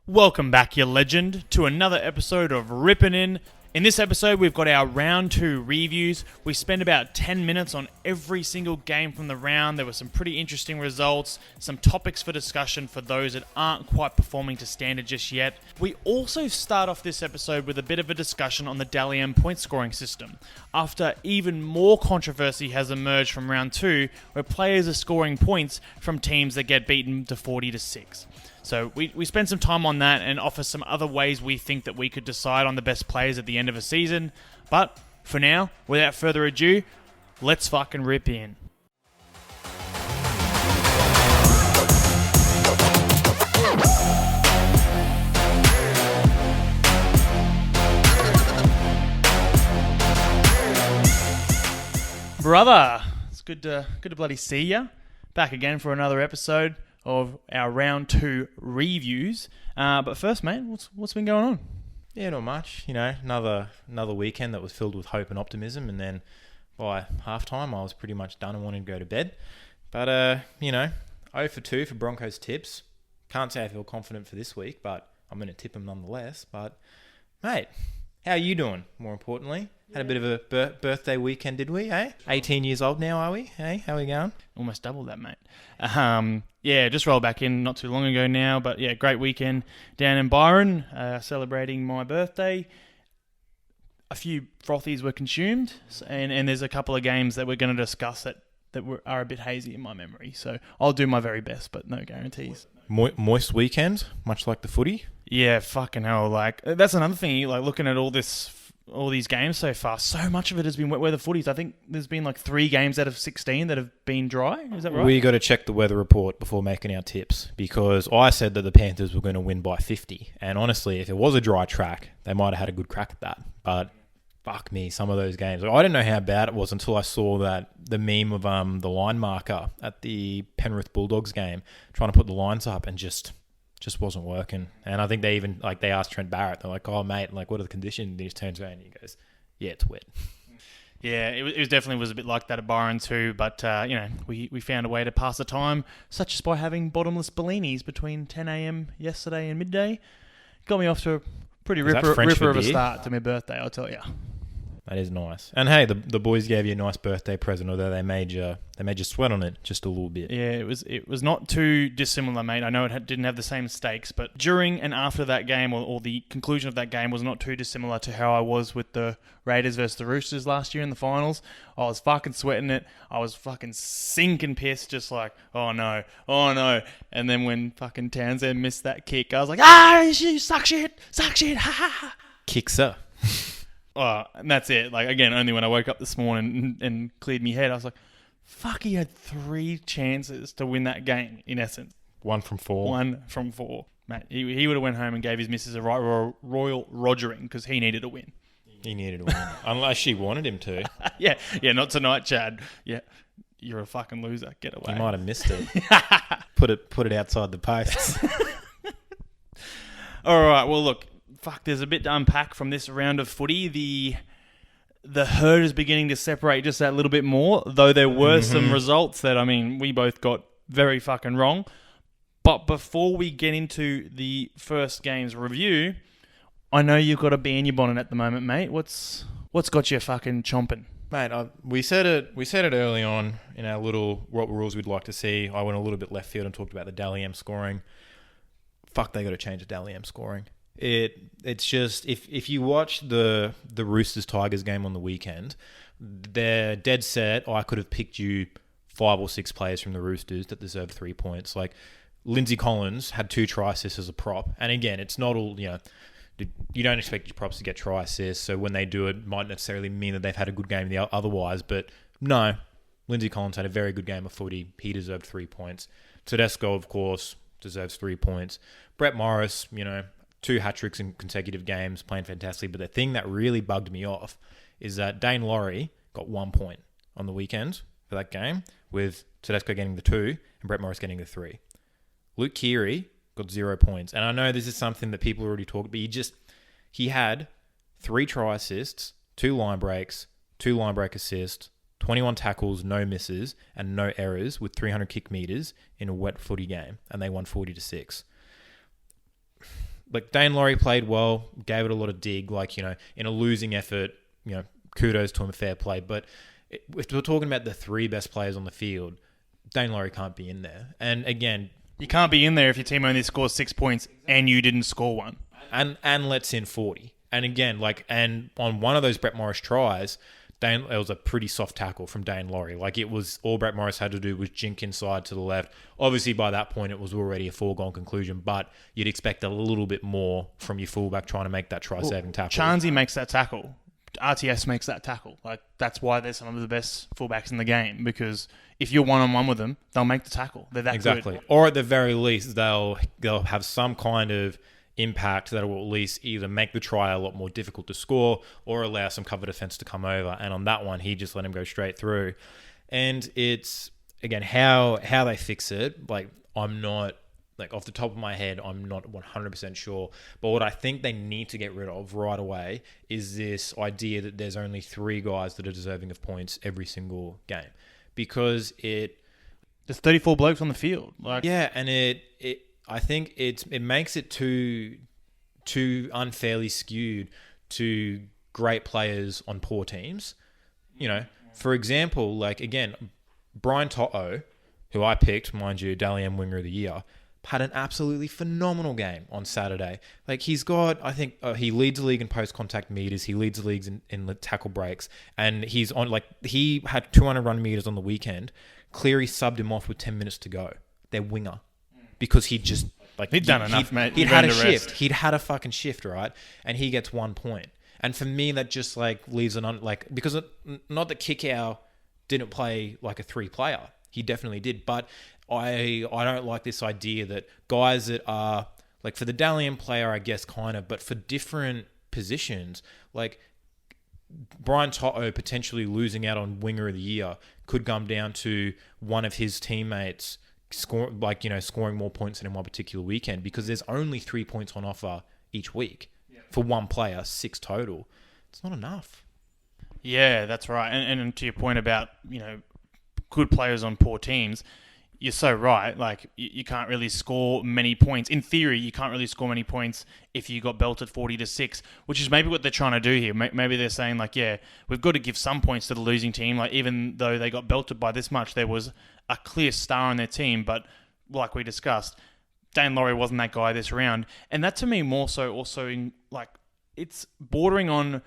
Welcome back, you legend, to another episode of RIPPIN. In this episode, we've got our round 2 reviews. We spent about 10 minutes on every single game from the round. There were some pretty interesting results, some topics for discussion for those that aren't quite performing to standard just yet. We also start off this episode with a bit of a discussion on the Dally M point scoring system, after even more controversy has emerged from round 2, where players are scoring points from teams that get beaten to 40-6. So we spend some time on that and offer some other ways we think that we could decide on the best players at the end of a season. But for now, without further ado, let's fucking rip in. Brother, it's good to bloody see ya. Back again for another episode of our round 2 reviews. But first, mate, what's been going on? Yeah, not much. You know, another weekend that was filled with hope and optimism, and then by halftime I was pretty much done and wanted to go to bed. But 0 for 2 for Broncos tips. Can't say I feel confident for this week, but I'm going to tip them nonetheless. But mate, how are you doing? More importantly, had a bit of a birthday weekend, did we? 18 years old now, are we? Hey, how are we going? Almost double that, mate. Just rolled back in not too long ago now, but yeah, great weekend down in Byron, celebrating my birthday. A few frothies were consumed, and there's a couple of games that we're going to discuss that are a bit hazy in my memory. So I'll do my very best, but no guarantees. Moist weekend, much like the footy. Yeah, fucking hell. Like, that's another thing, like looking at all these games so far, so much of it has been wet weather footies. I think there's been like 3 games out of 16 that have been dry. Is that right? We got to check the weather report before making our tips, because I said that the Panthers were going to win by 50. And honestly, if it was a dry track, they might have had a good crack at that. But fuck me, some of those games. I didn't know how bad it was until I saw the meme of the line marker at the Penrith Bulldogs game, trying to put the lines up, and just wasn't working. And I think they asked Trent Barrett, they're like, "Oh mate, like what are the conditions?" And he just turns around and he goes, "Yeah, it's wet." Yeah, it definitely was a bit like that at Byron too, but we found a way to pass the time, such as by having bottomless Bellinis between 10 a.m. yesterday and midday. Got me off to a pretty ripper of a start to my birthday, I'll tell you. That is nice. And hey, the boys gave you a nice birthday present, although they made you sweat on it just a little bit. Yeah, it was not too dissimilar, mate. I know it didn't have the same stakes, but during and after that game, or the conclusion of that game, was not too dissimilar to how I was with the Raiders versus the Roosters last year in the finals. I was fucking sweating it. I was fucking sinking piss, just like, oh no. And then when fucking Townsend missed that kick, I was like, you suck shit, ha ha ha. Kickser. Oh, and that's it. Like, again, only when I woke up this morning and cleared my head, I was like, fuck, he had 3 chances to win that game, in essence. 1 from 4. 1 from 4. Mate, he would have went home and gave his missus a royal rogering, because he needed a win. He needed a win. Unless she wanted him to. Yeah, not tonight, Chad. Yeah, you're a fucking loser. Get away. He might have missed it. Put it outside the posts. All right, well, look. Fuck, there's a bit to unpack from this round of footy. The herd is beginning to separate just that little bit more, though there were some results that, we both got very fucking wrong. But before we get into the first game's review, I know you've got a bee in your bonnet at the moment, mate. What's got you fucking chomping? Mate, we said it early on in our little what rules we'd like to see. I went a little bit left field and talked about the Dally M scoring. Fuck, they got to change the Dally M scoring. It's just, if you watch the Roosters Tigers game on the weekend, they're dead set. I could have picked you 5 or 6 players from the Roosters that deserve 3 points. Like Lindsay Collins had 2 try assists as a prop, and again, it's not all, you don't expect your props to get try assists, so when they do it might necessarily mean that they've had a good game otherwise. But no, Lindsay Collins had a very good game of footy. He deserved 3 points. Tedesco, of course, deserves 3 points. Brett Morris, 2 hat-tricks in consecutive games, playing fantastically. But the thing that really bugged me off is that Dane Laurie got 1 point on the weekend for that game, with Tedesco getting the 2 and Brett Morris getting the 3. Luke Keary got 0 points. And I know this is something that people already talked, but he had 3 try assists, 2 line breaks, 2 line break assists, 21 tackles, no misses, and no errors with 300 kick meters in a wet footy game, and they won 40-6. like Dane Laurie played well, gave it a lot of dig, like, you know, in a losing effort, you know, kudos to him, fair play. But if we're talking about the 3 best players on the field, Dane Laurie can't be in there. And again, you can't be in there if your team only scores 6 points and you didn't score one. And lets in 40. And again, like, and on one of those Brett Morris tries, it was a pretty soft tackle from Dane Laurie. Like, it was all Brett Morris had to do was jink inside to the left. Obviously, by that point, it was already a foregone conclusion, but you'd expect a little bit more from your fullback trying to make that try-saving tackle. Charnsey makes that tackle. RTS makes that tackle. Like, that's why they're some of the best fullbacks in the game, because if you're one-on-one with them, they'll make the tackle. They're that exactly. good. Or at the very least, they'll have some kind of impact that will at least either make the try a lot more difficult to score or allow some cover defense to come over. And on that one, he just let him go straight through. And it's, again, how they fix it, like, I'm not, like, off the top of my head, I'm not 100% sure. But what I think they need to get rid of right away is this idea that there's only 3 guys that are deserving of points every single game. Because there's 34 blokes on the field. Like, yeah, and I think it makes it too unfairly skewed to great players on poor teams. You know, for example, like, again, Brian To'o, who I picked, mind you, Dally M Winger of the Year, had an absolutely phenomenal game on Saturday. Like, he's got, I think, he leads the league in post-contact meters. He leads the leagues in the tackle breaks. And he's on, like, he had 200 run meters on the weekend. Cleary subbed him off with 10 minutes to go. Their winger. Because he just, like... He'd done enough, mate. He'd had a shift. He'd had a fucking shift, right? And he gets 1 point. And for me, that just, like, leaves because not that Kickow didn't play like a 3-player. He definitely did. But I don't like this idea that guys that are, like, for the Dally M player, I guess, kind of, but for different positions, like, Brian To'o potentially losing out on Winger of the Year could come down to one of his teammates scoring more points than in one particular weekend, because there's only 3 points on offer each week for one player, 6 total. It's not enough. Yeah, that's right. And to your point about, you know, good players on poor teams, you're so right. Like, you can't really score many points. In theory, you can't really score many points if you got belted 40-6, which is maybe what they're trying to do here. Maybe they're saying, like, yeah, we've got to give some points to the losing team. Like, even though they got belted by this much, there was a clear star on their team. But like we discussed, Dane Laurie wasn't that guy this round. And that, to me, more so also in, like, it's bordering on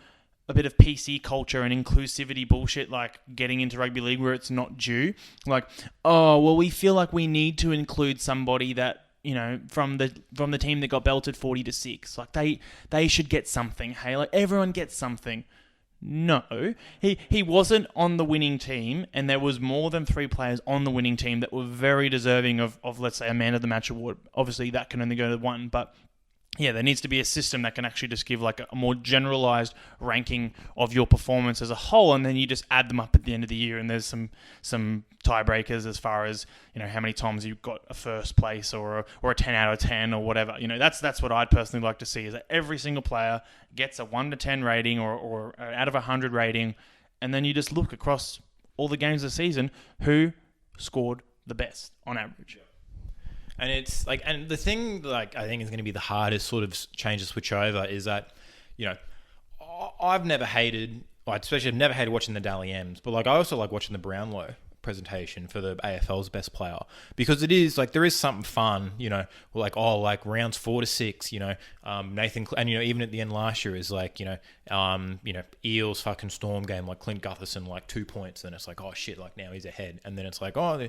a bit of PC culture and inclusivity bullshit, like getting into rugby league where it's not due. Like, oh, well, we feel like we need to include somebody that, you know, from the team that got belted 40-6. Like, they should get something. Hey, like, everyone gets something. No, he wasn't on the winning team, and there was more than 3 players on the winning team that were very deserving of let's say, a man of the match award. Obviously, that can only go to one, but yeah, there needs to be a system that can actually just give, like, a more generalized ranking of your performance as a whole, and then you just add them up at the end of the year, and there's some tiebreakers as far as, you know, how many times you've got a first place or a 10 out of 10 or whatever. You know, that's what I'd personally like to see, is that every single player gets a 1 to 10 rating or out of 100 rating, and then you just look across all the games of the season who scored the best on average. And it's like, and the thing, like, I think is going to be the hardest sort of change to switch over is that, you know, I've never hated watching the Dally M's, but, like, I also like watching the Brownlow presentation for the AFL's best player, because it is, like, there is something fun, you know, like, oh, like, rounds 4-6, you know, Nathan, and, you know, even at the end last year is, like, you know, Eels fucking Storm game, like, Clint Gutherson, like, 2 points, and it's like, oh shit, like, now he's ahead, and then it's like, oh,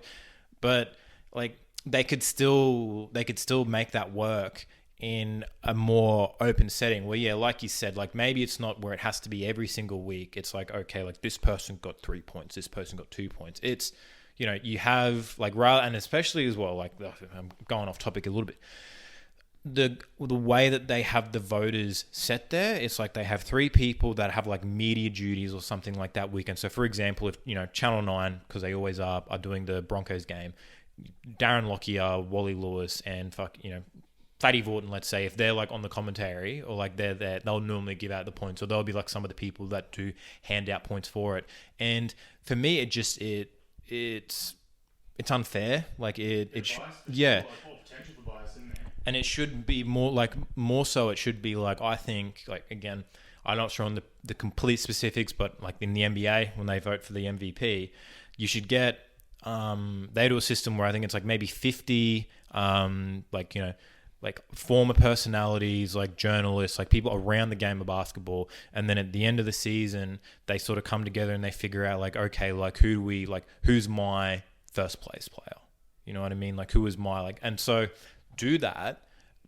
but, like, they could still make that work in a more open setting where, yeah, like you said, like, maybe it's not where it has to be every single week. It's like, okay, like, this person got 3 points, this person got 2 points. It's, you know, you have, like, rather, and especially as well, like, I'm going off topic a little bit. The way that they have the voters set there, it's like they have 3 people that have, like, media duties or something like that weekend. So, for example, if, you know, Channel 9, because they always are doing the Broncos game, Darren Lockyer, Wally Lewis, and Fatty Vorton, let's say, if they're, like, on the commentary, or, like, they're there, they'll normally give out the points, or they'll be, like, some of the people that do hand out points for it. And for me, it's unfair. Like, yeah. And it should be more so it should be like, I think, like, again, I'm not sure on the complete specifics, but like in the NBA, when they vote for the MVP, you should get, they do a system where I think it's like maybe 50, like, you know, like former personalities, like journalists, like people around the game of basketball. And then at the end of the season, they sort of come together and they figure out like, okay, like who's my first place player? You know what I mean? Like who is my, like, and so do that,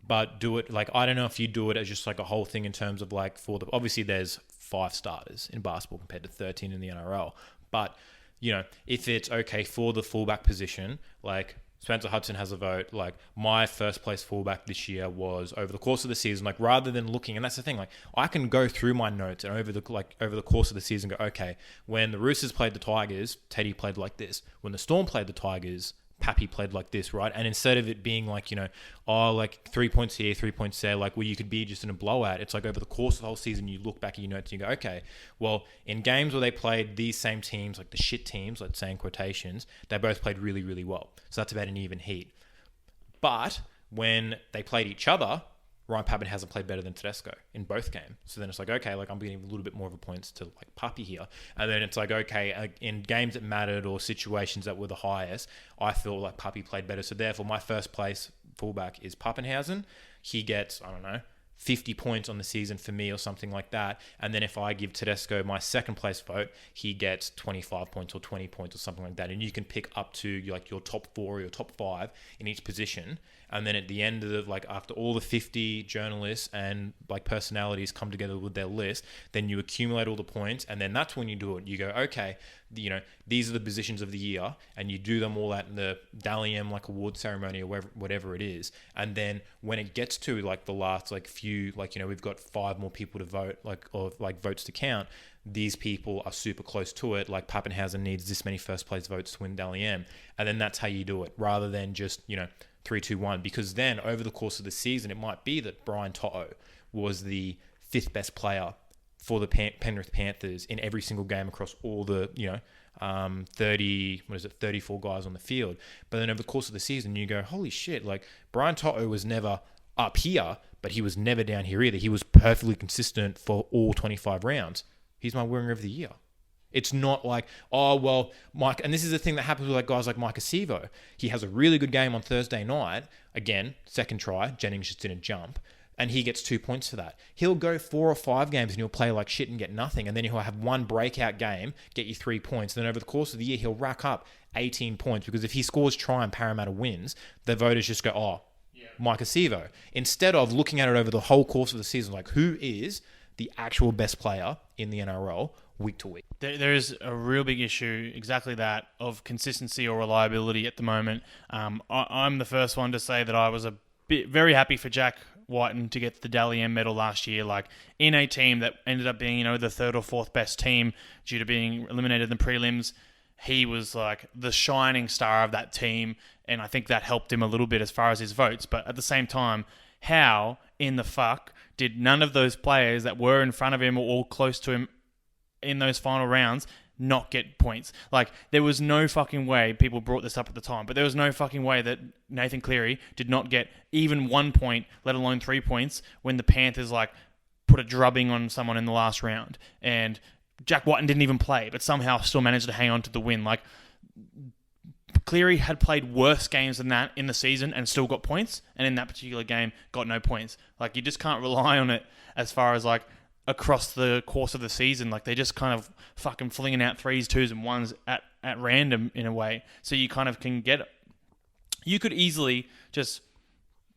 but do it like, I don't know if you do it as just like a whole thing in terms of like obviously there's 5 starters in basketball compared to 13 in the NRL. But, you know, if it's okay for the fullback position, like Spencer Hudson has a vote. Like my first place fullback this year was over the course of the season. Like rather than looking, and that's the thing. Like I can go through my notes and over the course of the season, go, okay, when the Roosters played the Tigers, Teddy played like this. When the Storm played the Tigers, Pappy played like this, right? And instead of it being like, you know, oh, like 3 points here, 3 points there, like where you could be just in a blowout, it's like over the course of the whole season, you look back at your notes and you go, okay, well, in games where they played these same teams, like the shit teams, let's say in quotations, they both played really, really well. So that's about an even heat. But when they played each other, Ryan Pappen hasn't played better than Tedesco in both games. So then it's like, okay, like I'm getting a little bit more of a points to like Puppy here. And then it's like, okay, in games that mattered or situations that were the highest, I feel like Puppy played better. So therefore my first place fullback is Pappenhausen. He gets, I don't know, 50 points on the season for me or something like that. And then if I give Tedesco my second place vote, he gets 25 points or 20 points or something like that. And you can pick up to like your top 4 or your top 5 in each position. And then at the end of the, like after all the 50 journalists and like personalities come together with their list, then you accumulate all the points. And then that's when you do it. You go, okay, you know, these are the positions of the year, and you do them all at the Dally M like award ceremony or whatever it is. And then when it gets to like the last like few, like, you know, we've got 5 more people to vote, like, or like votes to count. These people are super close to it. Like Pappenhausen needs this many first place votes to win Dally M. And then that's how you do it, rather than just, you know, 3, 2, 1, because then over the course of the season, it might be that Brian To'o was the 5th best player for the Penrith Panthers in every single game across all the, you know, 34 guys on the field. But then over the course of the season, you go, holy shit, like Brian To'o was never up here, but he was never down here either. He was perfectly consistent for all 25 rounds. He's my winger of the year. It's not like, oh, well, Mike, and this is the thing that happens with like guys like Mike Acevo. He has a really good game on Thursday night. Again, second try, Jennings just didn't jump, and he gets 2 points for that. He'll go 4 or 5 games and he'll play like shit and get nothing, and then he'll have one breakout game, get you 3 points. Then over the course of the year, he'll rack up 18 points, because if he scores try and Parramatta wins, the voters just go, oh, yeah, Mike Acevo. Instead of looking at it over the whole course of the season, like who is the actual best player in the NRL week to week. There is a real big issue, exactly that, of consistency or reliability at the moment. I'm the first one to say that I was very happy for Jack Whiten to get the Dally M medal last year, like in a team that ended up being, you know, the 3rd or 4th best team due to being eliminated in the prelims. He was like the shining star of that team, and I think that helped him a little bit as far as his votes. But at the same time, how in the fuck did none of those players that were in front of him or close to him in those final rounds not get points? Like, there was no fucking way, people brought this up at the time, but there was no fucking way that Nathan Cleary did not get even 1 point, let alone 3 points, when the Panthers like put a drubbing on someone in the last round. And Jack Whiten didn't even play, but somehow still managed to hang on to the win. Like, Cleary had played worse games than that in the season and still got points, and in that particular game got no points. Like, you just can't rely on it as far as like across the course of the season. Like, they're just kind of fucking flinging out 3s, 2s and 1s at random in a way. So you kind of can get it. You could easily just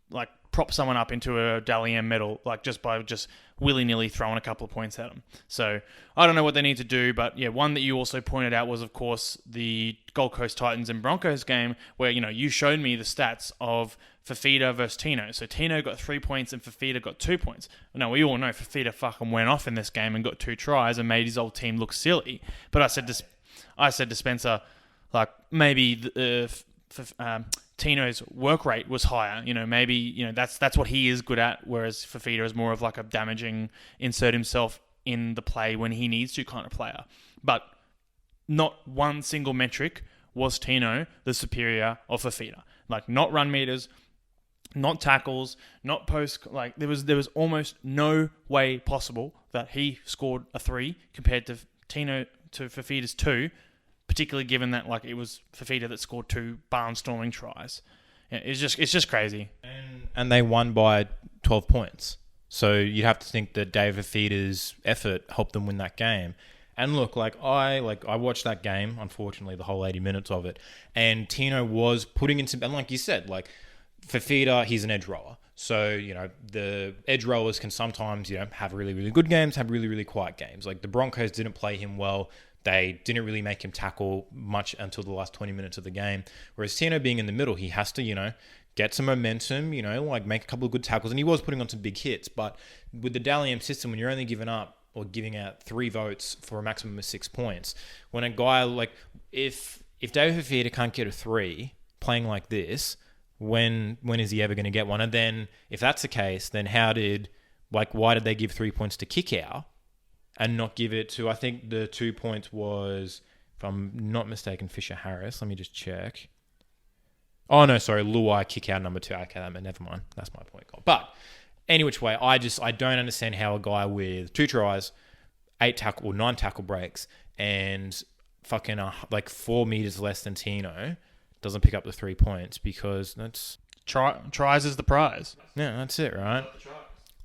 like prop someone up into a Dally M medal, like just by just willy-nilly throwing a couple of points at them. So I don't know what they need to do, but yeah, one that you also pointed out was, of course, the Gold Coast Titans and Broncos game, where, you know, you showed me the stats of Fafita versus Tino. So Tino got 3 points and Fafita got 2 points. Now, we all know Fafita fucking went off in this game and got 2 tries and made his old team look silly. But I said to Spencer, like, maybe Tino's work rate was higher. You know, maybe, you know, that's what he is good at, whereas Fafita is more of like a damaging, insert himself in the play when he needs to kind of player. But not one single metric was Tino the superior of Fafita. Like, not run meters, not tackles, not post. Like there was almost no way possible that he scored a 3 compared to Fafita's 2, particularly given that like it was Fafita that scored 2 barnstorming tries. Yeah, it's just crazy. And they won by 12 points. So you'd have to think that Dave Fafita's effort helped them win that game. And look, I watched that game, unfortunately, the whole 80 minutes of it. And Tino was putting into, and like you said, like Fafita, he's an edge roller. So, the edge rollers can sometimes, have really, really good games, have really, really quiet games. Like the Broncos didn't play him well. They didn't really make him tackle much until the last 20 minutes of the game. Whereas Tino being in the middle, he has to, get some momentum, make a couple of good tackles. And he was putting on some big hits. But with the Dally M system, when you're only giving out 3 votes for a maximum of 6 points, when a guy if David Fafita can't get a 3 playing like this, when is he ever going to get one? And then if that's the case, then why did they give 3 points to Kickout and not give it to, I think the 2 points was, if I'm not mistaken, Fisher Harris. Let me just check. Oh no, sorry, Luai Kickout number 2. Okay, never mind. That's my point goal. But any which way, I don't understand how a guy with 2 tries, 9 tackle breaks, and fucking 4 meters less than Tino doesn't pick up the 3 points, because that's... Tries is the prize. Yeah, that's it, right?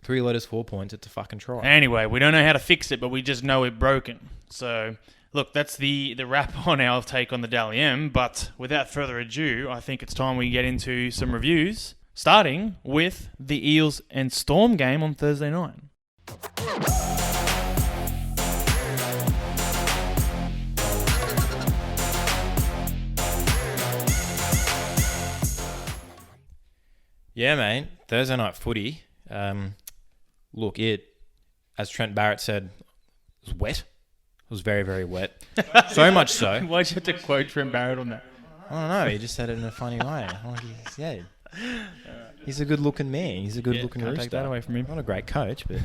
3 letters, 4 points, it's a fucking try. Anyway, we don't know how to fix it, but we just know it's broken. So, look, that's the wrap on our take on the Dally M, but without further ado, I think it's time we get into some reviews, starting with the Eels and Storm game on Thursday night. Yeah, mate. Thursday night footy. Look, as Trent Barrett said, it was wet. It was very, very wet. So much so. Why'd you have to quote Trent Barrett on that? I don't know. He just said it in a funny way. He's a good-looking man. He's a good-looking rooster. Take that away from him. Not a great coach, but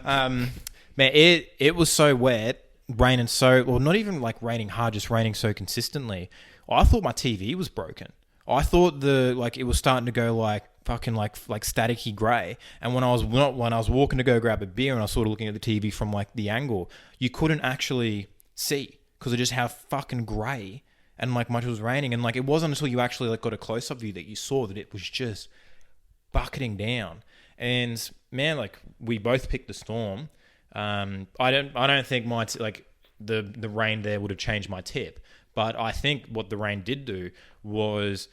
man, it was so wet, raining not even like raining hard, just raining so consistently. I thought my TV was broken. I thought it was starting to go fucking staticky grey. And when I was walking to go grab a beer and I was sort of looking at the TV from the angle, you couldn't actually see because of just how fucking grey and much it was raining. And it wasn't until you actually got a close up view that you saw that it was just bucketing down. And man, we both picked the Storm. I don't think the rain there would have changed my tip. But I think what the rain did do was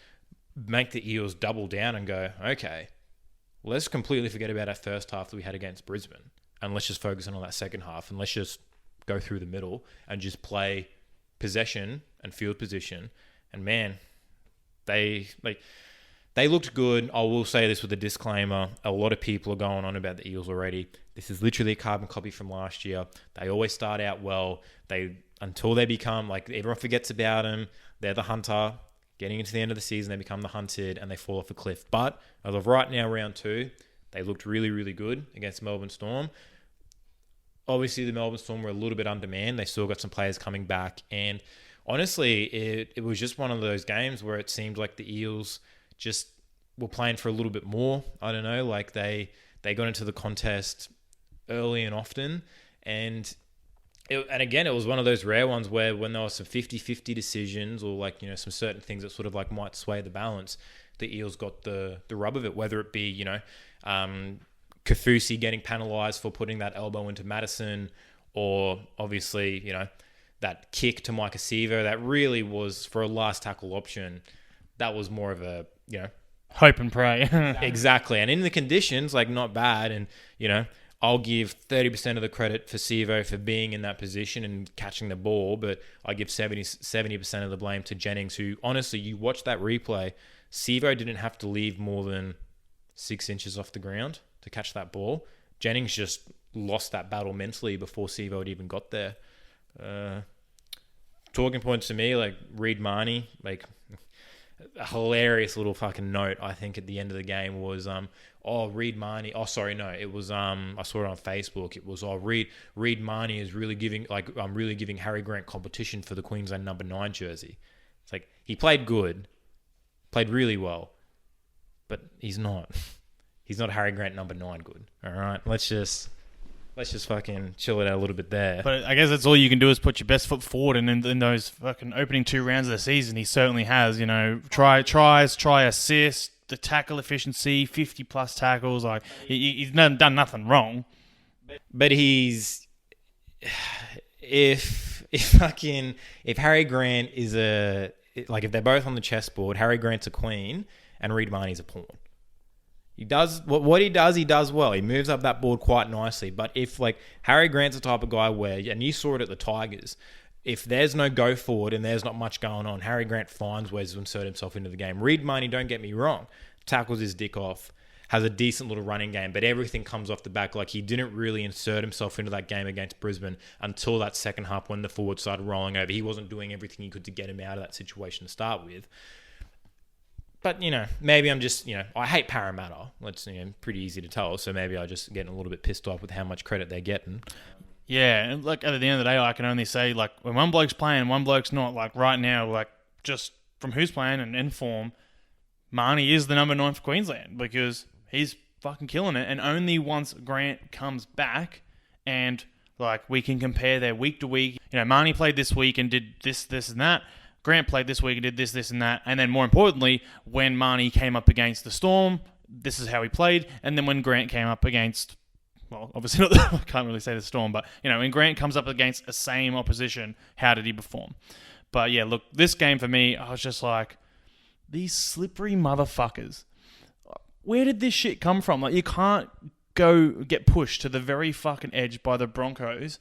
make the Eels double down and go, okay, let's completely forget about our first half that we had against Brisbane, and let's just focus on that second half, and let's just go through the middle and just play possession and field position. And man, they looked good. I will say this with a disclaimer. A lot of people are going on about the Eels already. This is literally a carbon copy from last year. They always start out well. Until they become, everyone forgets about them. They're the hunter. Getting into the end of the season, they become the hunted and they fall off a cliff. But as of right now, round 2, they looked really, really good against Melbourne Storm. Obviously, the Melbourne Storm were a little bit undermanned. They still got some players coming back. And honestly, it was just one of those games where it seemed like the Eels just were playing for a little bit more. I don't know, they got into the contest early and often. And again, it was one of those rare ones where when there were some 50-50 decisions or some certain things that sort of might sway the balance, the Eels got the rub of it, whether it be, Kafusi getting penalised for putting that elbow into Madison, or obviously, that kick to Micah Sevo that really was for a last tackle option. That was more of a, hope and pray. Exactly. And in the conditions, not bad. And, I'll give 30% of the credit for Sevo for being in that position and catching the ball, but I give 70% of the blame to Jennings, who, honestly, you watch that replay, Sevo didn't have to leave more than 6 inches off the ground to catch that ball. Jennings just lost that battle mentally before Sevo had even got there. Talking points to me, Reed Marnie, a hilarious little fucking note, I think, at the end of the game was, Reed Marnie. Oh, sorry, no, it was, I saw it on Facebook. It was, Reed Marnie is really giving, really giving Harry Grant competition for the Queensland number 9 jersey. It's he played good, played really well, but he's not. He's not Harry Grant number 9 good. All right, let's just fucking chill it out a little bit there. But I guess that's all you can do is put your best foot forward, and in those fucking opening 2 rounds of the season, he certainly has. You know, try assists, the tackle efficiency, 50 plus tackles. Like he's done nothing wrong. But he's if Harry Grant is if they're both on the chessboard, Harry Grant's a queen and Reed Marnie's a pawn. He does what he does well. He moves up that board quite nicely. But if Harry Grant's the type of guy where, and you saw it at the Tigers, if there's no go forward and there's not much going on, Harry Grant finds ways to insert himself into the game. Reed Marnie, don't get me wrong, tackles his dick off, has a decent little running game, but everything comes off the back. He didn't really insert himself into that game against Brisbane until that second half when the forward started rolling over. He wasn't doing everything he could to get him out of that situation to start with. But, maybe I'm just, I hate Parramatta. It's pretty easy to tell. So maybe I'm just getting a little bit pissed off with how much credit they're getting. Yeah, and at the end of the day, I can only say, when one bloke's playing, one bloke's not. Right now, just from who's playing and in form, Marnie is the number 9 for Queensland because he's fucking killing it. And only once Grant comes back and, we can compare their week to week. Marnie played this week and did this, and that. Grant played this week and did this, and that. And then more importantly, when Marnie came up against the Storm, this is how he played. And then when Grant came up against, well, obviously not, I can't really say the Storm, but, when Grant comes up against a same opposition, how did he perform? But yeah, look, this game for me, I was just these slippery motherfuckers. Where did this shit come from? You can't go get pushed to the very fucking edge by the Broncos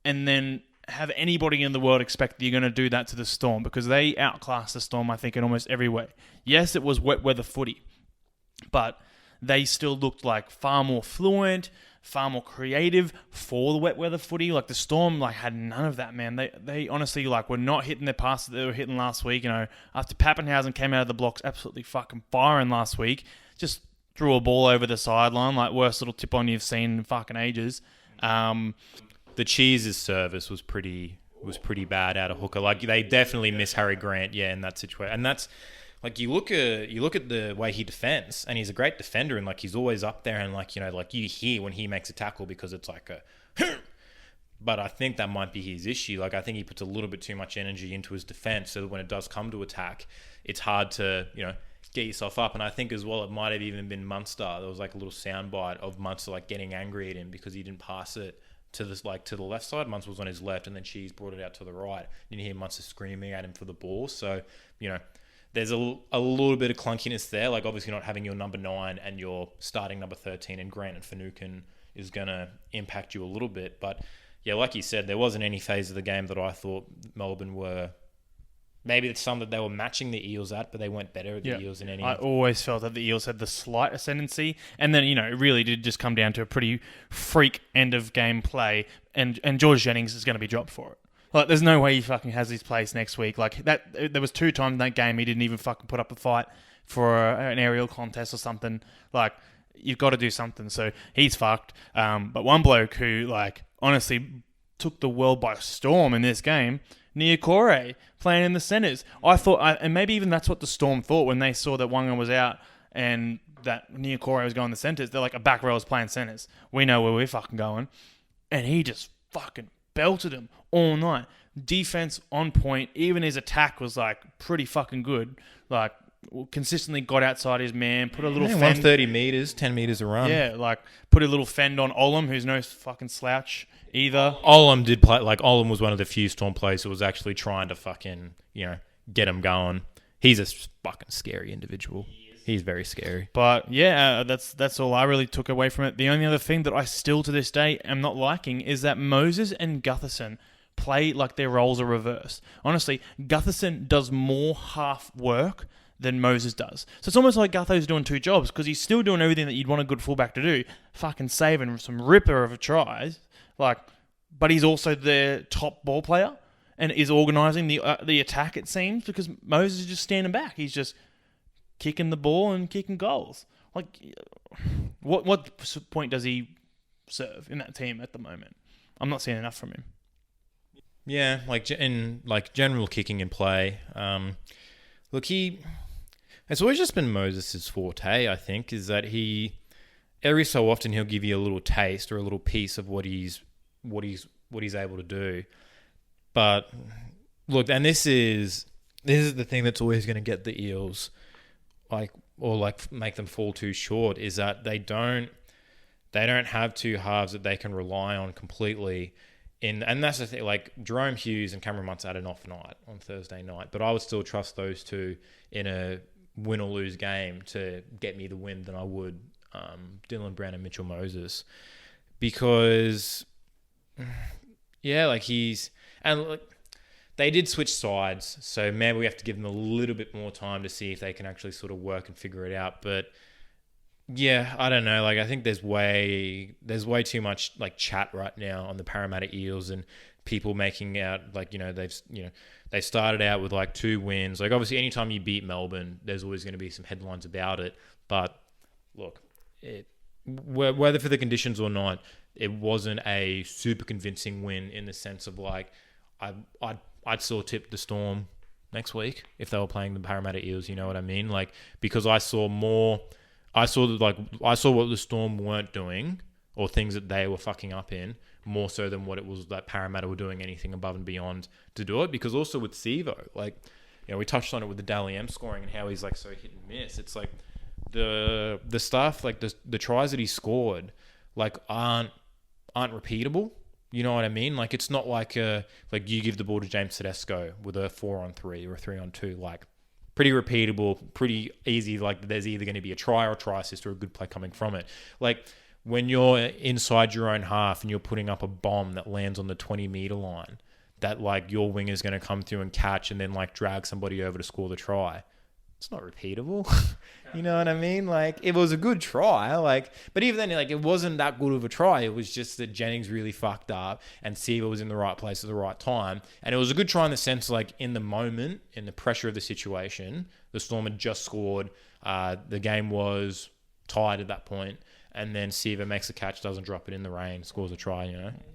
and then have anybody in the world expect that you're going to do that to the Storm, because they outclassed the Storm, I think, in almost every way. Yes, it was wet weather footy, but they still looked far more fluent, far more creative for the wet weather footy. The Storm had none of that, man. They honestly were not hitting their passes that they were hitting last week. After Pappenhausen came out of the blocks absolutely fucking firing last week, just threw a ball over the sideline, worst little tip on you've seen in fucking ages. The Cheese's service was pretty bad out of hooker. They definitely miss Harry Grant, in that situation. And that's you look at the way he defends, and he's a great defender, and he's always up there, and you hear when he makes a tackle because it's but I think that might be his issue. I think he puts a little bit too much energy into his defense, so that when it does come to attack, it's hard to get yourself up. And I think as well, it might have even been Munster. There was a little soundbite of Munster getting angry at him because he didn't pass it to this to the left side. Munster was on his left, and then Cheese brought it out to the right. You hear Munster screaming at him for the ball. So there's a little bit of clunkiness there. Obviously not having your number 9 and your starting number 13 and Grant and Finucane is gonna impact you a little bit. But yeah, like you said, there wasn't any phase of the game that I thought Melbourne were. Maybe it's some that they were matching the Eels at, but they weren't better at the Eels in any. I always felt that the Eels had the slight ascendancy, and then it really did just come down to a pretty freak end of game play, and George Jennings is going to be dropped for it. There's no way he fucking has his place next week. That there was 2 times in that game he didn't even fucking put up a fight for an aerial contest or something. You've got to do something. So he's fucked. But one bloke who honestly took the world by storm in this game, Niokore, playing in the centres. I thought, and maybe even that's what the Storm thought when they saw that Wanga was out and that Niokore was going in the centres. They're a back row is playing centres. We know where we're fucking going. And he just fucking belted him all night. Defense on point. Even his attack was pretty fucking good. Consistently got outside his man, put a little fend. 130 metres, 10 metres a run. Yeah, put a little fend on Olam, who's no fucking slouch either. Olam did play, Olam was one of the few Storm players who was actually trying to fucking, get him going. He's a fucking scary individual. He's very scary. But yeah, that's all I really took away from it. The only other thing that I still to this day am not liking is that Moses and Gutherson play like their roles are reversed. Honestly, Gutherson does more half work than Moses does. So it's almost like Gutho's doing 2 jobs because he's still doing everything that you'd want a good fullback to do, fucking saving some ripper of tries, but he's also their top ball player and is organising the attack, it seems, because Moses is just standing back. He's just kicking the ball and kicking goals. What point does he serve in that team at the moment? I'm not seeing enough from him. Yeah, in general kicking and play. Look, It's always just been Moses' forte, I think, is that every so often he'll give you a little taste or a little piece of what he's able to do. But look, and this is the thing that's always going to get the Eels make them fall too short, is that they don't have two halves that they can rely on completely. And that's the thing, like Jerome Hughes and Cameron Muntz had an off night on Thursday night, but I would still trust those two in a win or lose game to get me the win than I would Dylan Brown and Mitchell Moses, because they did switch sides, so maybe we have to give them a little bit more time to see if they can actually sort of work and figure it out. But yeah, I don't know. Like, I think there's way too much like chat right now on the Parramatta Eels and people making out like, they started out with like 2 wins. Like, obviously, anytime you beat Melbourne, there's always going to be some headlines about it. But look, whether for the conditions or not, it wasn't a super convincing win in the sense of like, I'd still tip the Storm next week if they were playing the Parramatta Eels. You know what I mean? Like, because I saw what the Storm weren't doing, or things that they were fucking up in, more so than what it was that Parramatta were doing anything above and beyond to do it. Because also with Sivo, like, we touched on it with the Dally M scoring and how he's like so hit and miss. It's like the stuff, like the tries that he scored, like aren't repeatable. You know what I mean? Like, it's not like you give the ball to James Tedesco with a 4-on-3 or a 3-on-2, like pretty repeatable, pretty easy. Like, there's either going to be a try or a try assist or a good play coming from it. Like, when you're inside your own half and you're putting up a bomb that lands on the 20-meter line, that like your wing is going to come through and catch and then like drag somebody over to score the try. It's not repeatable. You know what I mean? Like, it was a good try, but even then, like, it wasn't that good of a try. It was just that Jennings really fucked up and Siva was in the right place at the right time. And it was a good try in the sense, like, in the moment, in the pressure of the situation, the Storm had just scored. The game was tied at that point. And then Siva makes a catch, doesn't drop it in the rain, scores a try,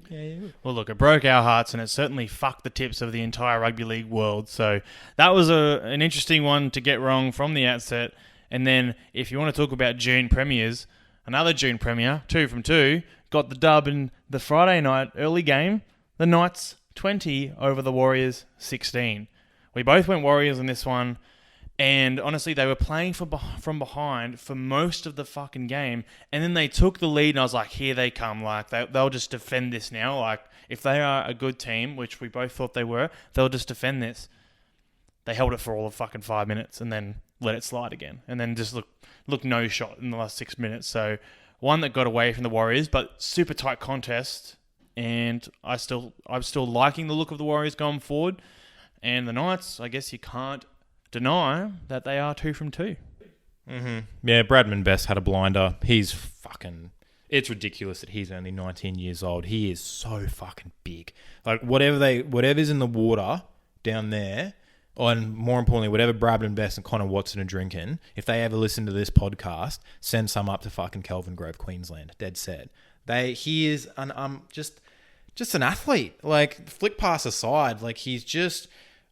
Yeah. Well, look, it broke our hearts and it certainly fucked the tips of the entire rugby league world. So that was an interesting one to get wrong from the outset. And then if you want to talk about June premiers, another June premier, 2 from 2, got the dub in the Friday night early game. The Knights 20 over the Warriors 16. We both went Warriors in this one. And honestly, they were playing from behind for most of the fucking game. And then they took the lead and I was like, here they come. Like, they'll just defend this now. Like, if they are a good team, which we both thought they were, they'll just defend this. They held it for all of fucking 5 minutes and then let it slide again. And then just look no shot in the last 6 minutes. So one that got away from the Warriors, but super tight contest. And I'm still liking the look of the Warriors going forward. And the Knights, I guess you can't deny that they are 2 from 2. Mm-hmm. Yeah, Bradman Best had a blinder. He's fucking... It's ridiculous that he's only 19 years old. He is so fucking big. Like, whatever's in the water down there, and more importantly, whatever Bradman Best and Connor Watson are drinking, if they ever listen to this podcast, send some up to fucking Kelvin Grove, Queensland. Dead set. He is just an athlete. Like, flick pass aside, like, he's just...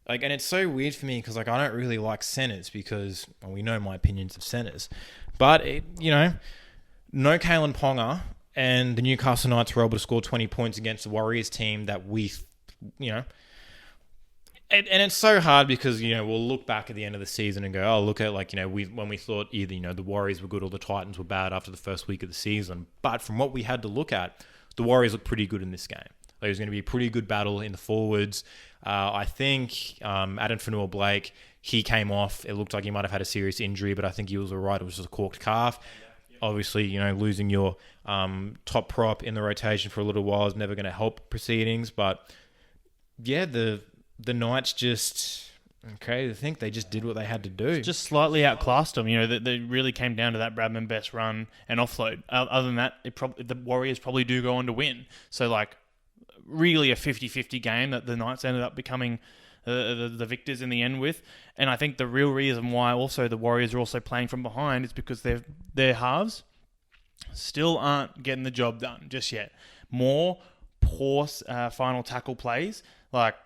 Like, and it's so weird for me because, like, I don't really like centers because we know my opinions of centers. But, no Kalen Ponga, and the Newcastle Knights were able to score 20 points against the Warriors team that we, and it's so hard because, we'll look back at the end of the season and go, oh, look at, like, when we thought either, the Warriors were good or the Titans were bad after the first week of the season. But from what we had to look at, the Warriors looked pretty good in this game. There was going to be a pretty good battle in the forwards. I think Adam Fanua-Blake, he came off. It looked like he might have had a serious injury, but I think he was all right. It was just a corked calf. Obviously, losing your top prop in the rotation for a little while is never going to help proceedings. But, yeah, the Knights just... Okay, I think they just did what they had to do. Just slightly outclassed them. They really came down to that Bradman Best run and offload. Other than that, the Warriors probably do go on to win. So, like... really a 50-50 game that the Knights ended up becoming the victors in the end with. And I think the real reason why also the Warriors are also playing from behind is because their halves still aren't getting the job done just yet. More poor final tackle plays. Like,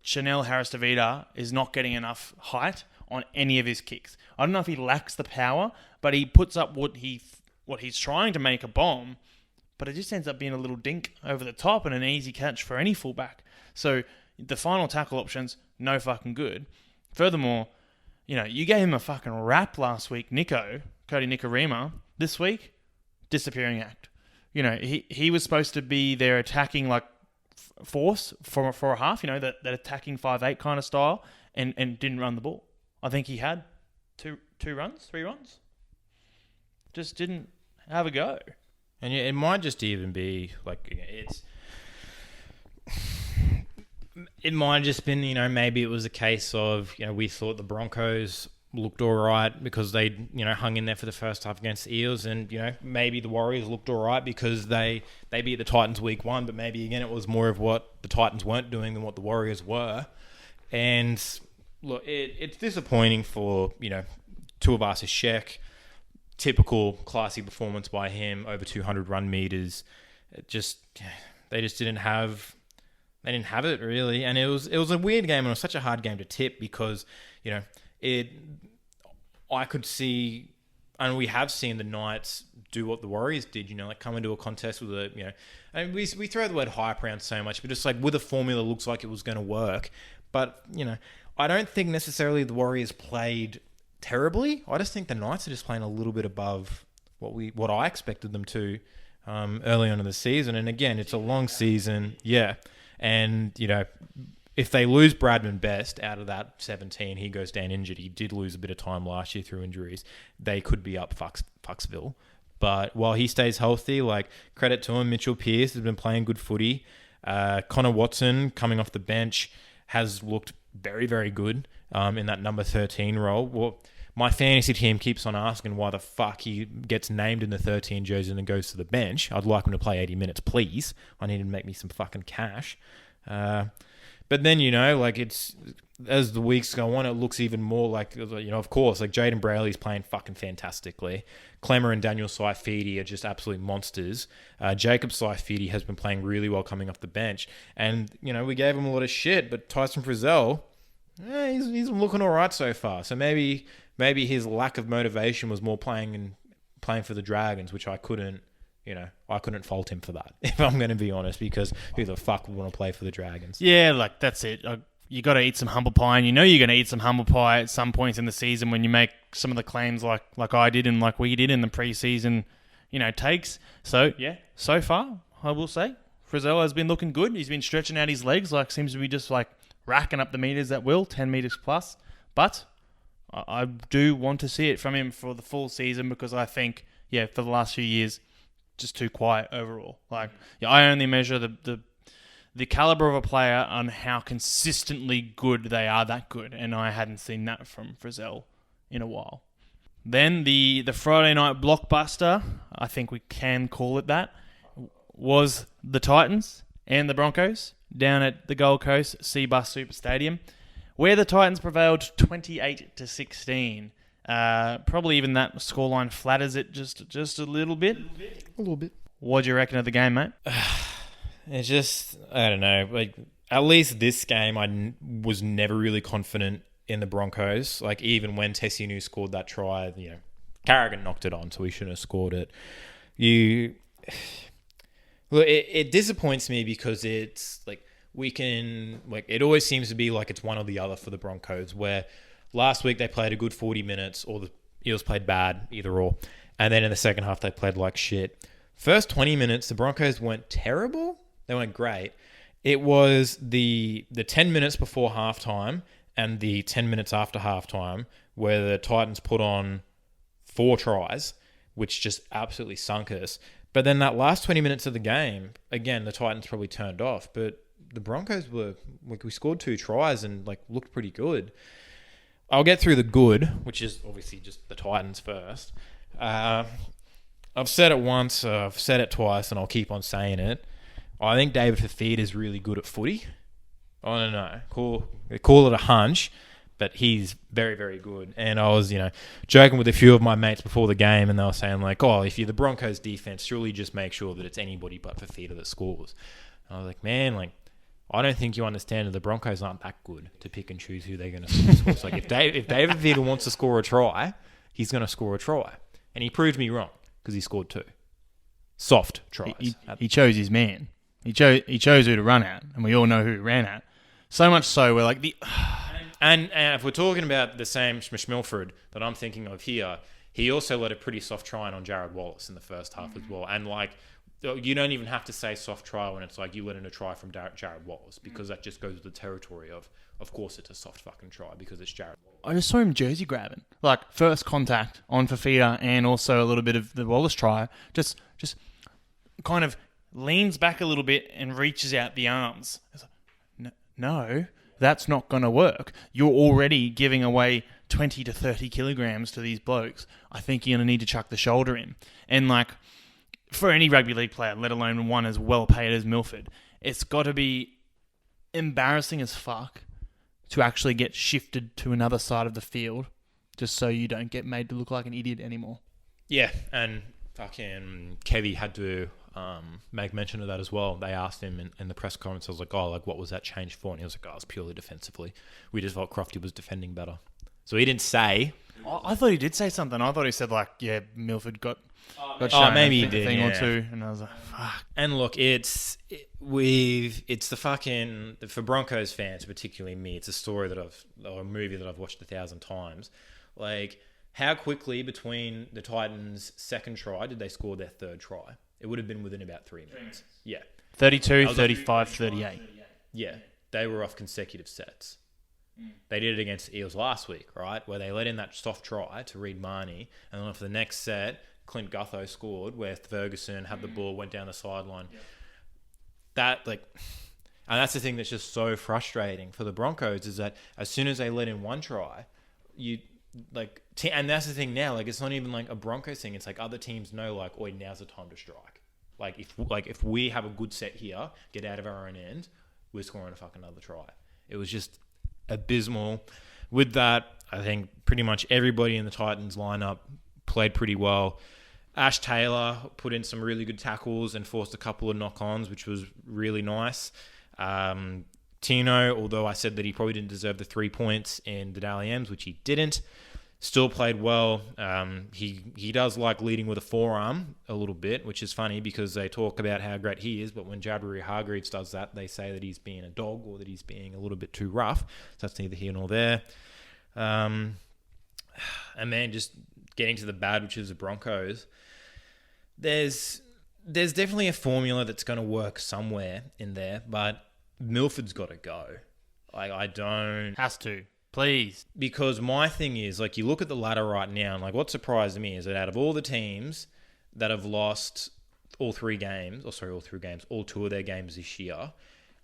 Chanel Harris-Tavita is not getting enough height on any of his kicks. I don't know if he lacks the power, but he puts up what he's trying to make a bomb, but it just ends up being a little dink over the top and an easy catch for any fullback. So the final tackle options, no fucking good. Furthermore, you gave him a fucking rap last week, Cody Nikorima. This week, disappearing act. He was supposed to be their attacking force for a half, that attacking 5'8" kind of style, and didn't run the ball. I think he had three runs. Just didn't have a go. And it might just even be it might have just been, maybe it was a case of, we thought the Broncos looked all right because they, hung in there for the first half against the Eels, and, maybe the Warriors looked all right because they beat the Titans week 1, but maybe, again, it was more of what the Titans weren't doing than what the Warriors were. And, look, it's disappointing for, Tuivasa-Sheck. Typical classy performance by him, over 200 run meters. They didn't have it really, and it was a weird game, and it was such a hard game to tip because I could see, and we have seen the Knights do what the Warriors did, come into a contest with and we throw the word hype around so much, but just with a formula looks like it was going to work, but I don't think necessarily the Warriors played terribly. I just think the Knights are just playing a little bit above what I expected them to early on in the season. And again, it's a long season, yeah. And if they lose Bradman Best out of that 17, he goes down injured. He did lose a bit of time last year through injuries. They could be up Fucksville. But while he stays healthy, credit to him, Mitchell Pearce has been playing good footy. Connor Watson, coming off the bench, has looked very, very good in that number 13 role. Well, my fantasy team keeps on asking why the fuck he gets named in the 13 jersey and then goes to the bench. I'd like him to play 80 minutes, please. I need him to make me some fucking cash. But then, it's as the weeks go on, it looks even more of course, Jaden Brayley's playing fucking fantastically. Clemmer and Daniel Saifidi are just absolute monsters. Jacob Saifidi has been playing really well coming off the bench. And, we gave him a lot of shit, but Tyson Frizzell, he's looking all right so far. So maybe his lack of motivation was more playing for the Dragons, which I couldn't fault him for that, if I'm going to be honest, because who the fuck would want to play for the Dragons? Yeah, that's it. You got to eat some humble pie, and you're going to eat some humble pie at some points in the season when you make some of the claims like I did and like we did in the preseason, takes. So, yeah, so far, I will say, Frizzell has been looking good. He's been stretching out his legs, seems to be just racking up the meters at will, 10 meters plus. But I do want to see it from him for the full season because I think, for the last few years, just too quiet overall. I only measure the caliber of a player on how consistently good they are that good, and I hadn't seen that from Frizzell in a while. Then the Friday night blockbuster, I think we can call it that, was the Titans and the Broncos down at the Gold Coast Cbus Super Stadium, where the Titans prevailed 28-16. Probably even that scoreline flatters it just a little bit. A little bit. What do you reckon of the game, mate? It's just, I don't know. At least this game, I was never really confident in the Broncos. Even when Tessianu scored that try, Carrigan knocked it on, so he shouldn't have scored it. It disappoints me because it's it always seems to be it's one or the other for the Broncos, where last week they played a good 40 minutes or the Eels played bad, either or. And then in the second half they played like shit. First 20 minutes, the Broncos weren't terrible. They weren't great. It was the 10 minutes before halftime and the 10 minutes after halftime where the Titans put on 4 tries, which just absolutely sunk us. But then that last 20 minutes of the game, again, the Titans probably turned off. But the Broncos we scored 2 tries and looked pretty good. I'll get through the good, which is obviously just the Titans first. I've said it once, I've said it twice, and I'll keep on saying it. I think David Fafita is really good at footy. I don't know. Call it a hunch, but he's very, very good. And I was, joking with a few of my mates before the game, and they were saying if you're the Broncos defense, surely just make sure that it's anybody but Fafita that scores. And I was man, I don't think you understand that the Broncos aren't that good to pick and choose who they're going to score. So like if David Villa wants to score a try, he's going to score a try. And he proved me wrong because he scored 2. Soft tries. He chose his man. He chose who to run at, and we all know who he ran at. So much so, we're like the... And if we're talking about the same Milford that I'm thinking of here, he also let a pretty soft try on Jared Wallace in the first half as well. And like, you don't even have to say soft try when it's like you let in a try from Jared Wallace, because that just goes with the territory of course it's a soft fucking try because it's Jared Wallace. I just saw him jersey grabbing. Like, first contact on Fafita and also a little bit of the Wallace try. Just kind of leans back a little bit and reaches out the arms. It's like, no, that's not going to work. You're already giving away 20 to 30 kilograms to these blokes. I think you're going to need to chuck the shoulder in. And like, for any rugby league player, let alone one as well paid as Milford, it's got to be embarrassing as fuck to actually get shifted to another side of the field just so you don't get made to look like an idiot anymore. Yeah, and fucking Kevy had to make mention of that as well. They asked him in the press conference, I was like, what was that change for? And he was like, it was purely defensively. We just felt Crofty was defending better. So he didn't say. I thought he did say something. I thought he said like, yeah, Milford got shown maybe a he did, thing yeah. or two, and I was like, fuck. And look, it's the fucking, for Broncos fans, particularly me, it's a story or a movie that I've watched 1,000 times. Like, how quickly between the Titans' second try did they score their third try? It would have been within about 3 minutes. Yeah. 32, 35, 38. Yeah. They were off consecutive sets. They did it against the Eels last week, right? Where they let in that soft try to Reid Marnie, and then for the next set, Clint Gutho scored, where Ferguson had the ball, went down the sideline. Yeah. And that's the thing that's just so frustrating for the Broncos, is that as soon as they let in one try, and that's the thing now, like, it's not even like a Broncos thing. It's like other teams know, like, oi, now's the time to strike. If we have a good set here, get out of our own end, we're scoring a fucking another try. It was just abysmal. With that, I think pretty much everybody in the Titans lineup played pretty well. Ash Taylor put in some really good tackles and forced a couple of knock-ons, which was really nice. Tino, although I said that he probably didn't deserve the 3 points in the Dally M's, which he didn't, still played well. He does like leading with a forearm a little bit, which is funny because they talk about how great he is, but when Jabari Hargreaves does that, they say that he's being a dog or that he's being a little bit too rough. So that's neither here nor there. And then just getting to the bad, which is the Broncos, there's definitely a formula that's going to work somewhere in there, but Milford's got to go. Has to. Please. Because my thing is, like, you look at the ladder right now, and like, what surprised me is that out of all the teams that have lost all 2 of their games this year,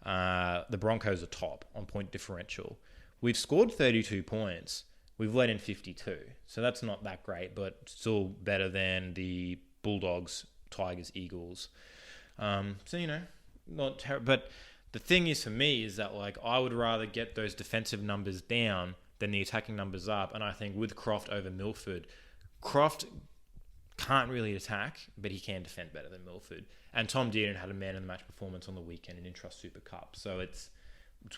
the Broncos are top on point differential. We've scored 32 points. We've let in 52. So that's not that great, but still better than the Bulldogs, Tigers, Eagles. Not terrible. But the thing is, for me, is that, like, I would rather get those defensive numbers down than the attacking numbers up. And I think with Croft over Milford, Croft can't really attack, but he can defend better than Milford. And Tom Dearden had a man-of-the-match performance on the weekend in Intrust Super Cup. So it's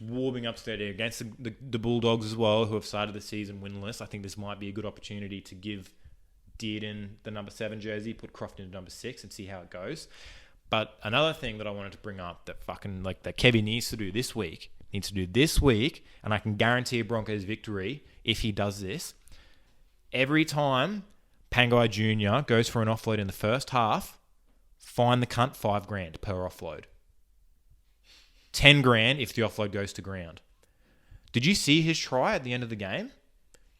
warming up steady against the Bulldogs as well, who have started the season winless. I think this might be a good opportunity to give Dearden the number 7 jersey, put Croft into number 6 and see how it goes. But another thing that I wanted to bring up that that Kevin needs to do this week, and I can guarantee a Broncos victory if he does this. Every time Pangai Jr. goes for an offload in the first half, fine the cunt $5,000 per offload. $10,000 if the offload goes to ground. Did you see his try at the end of the game?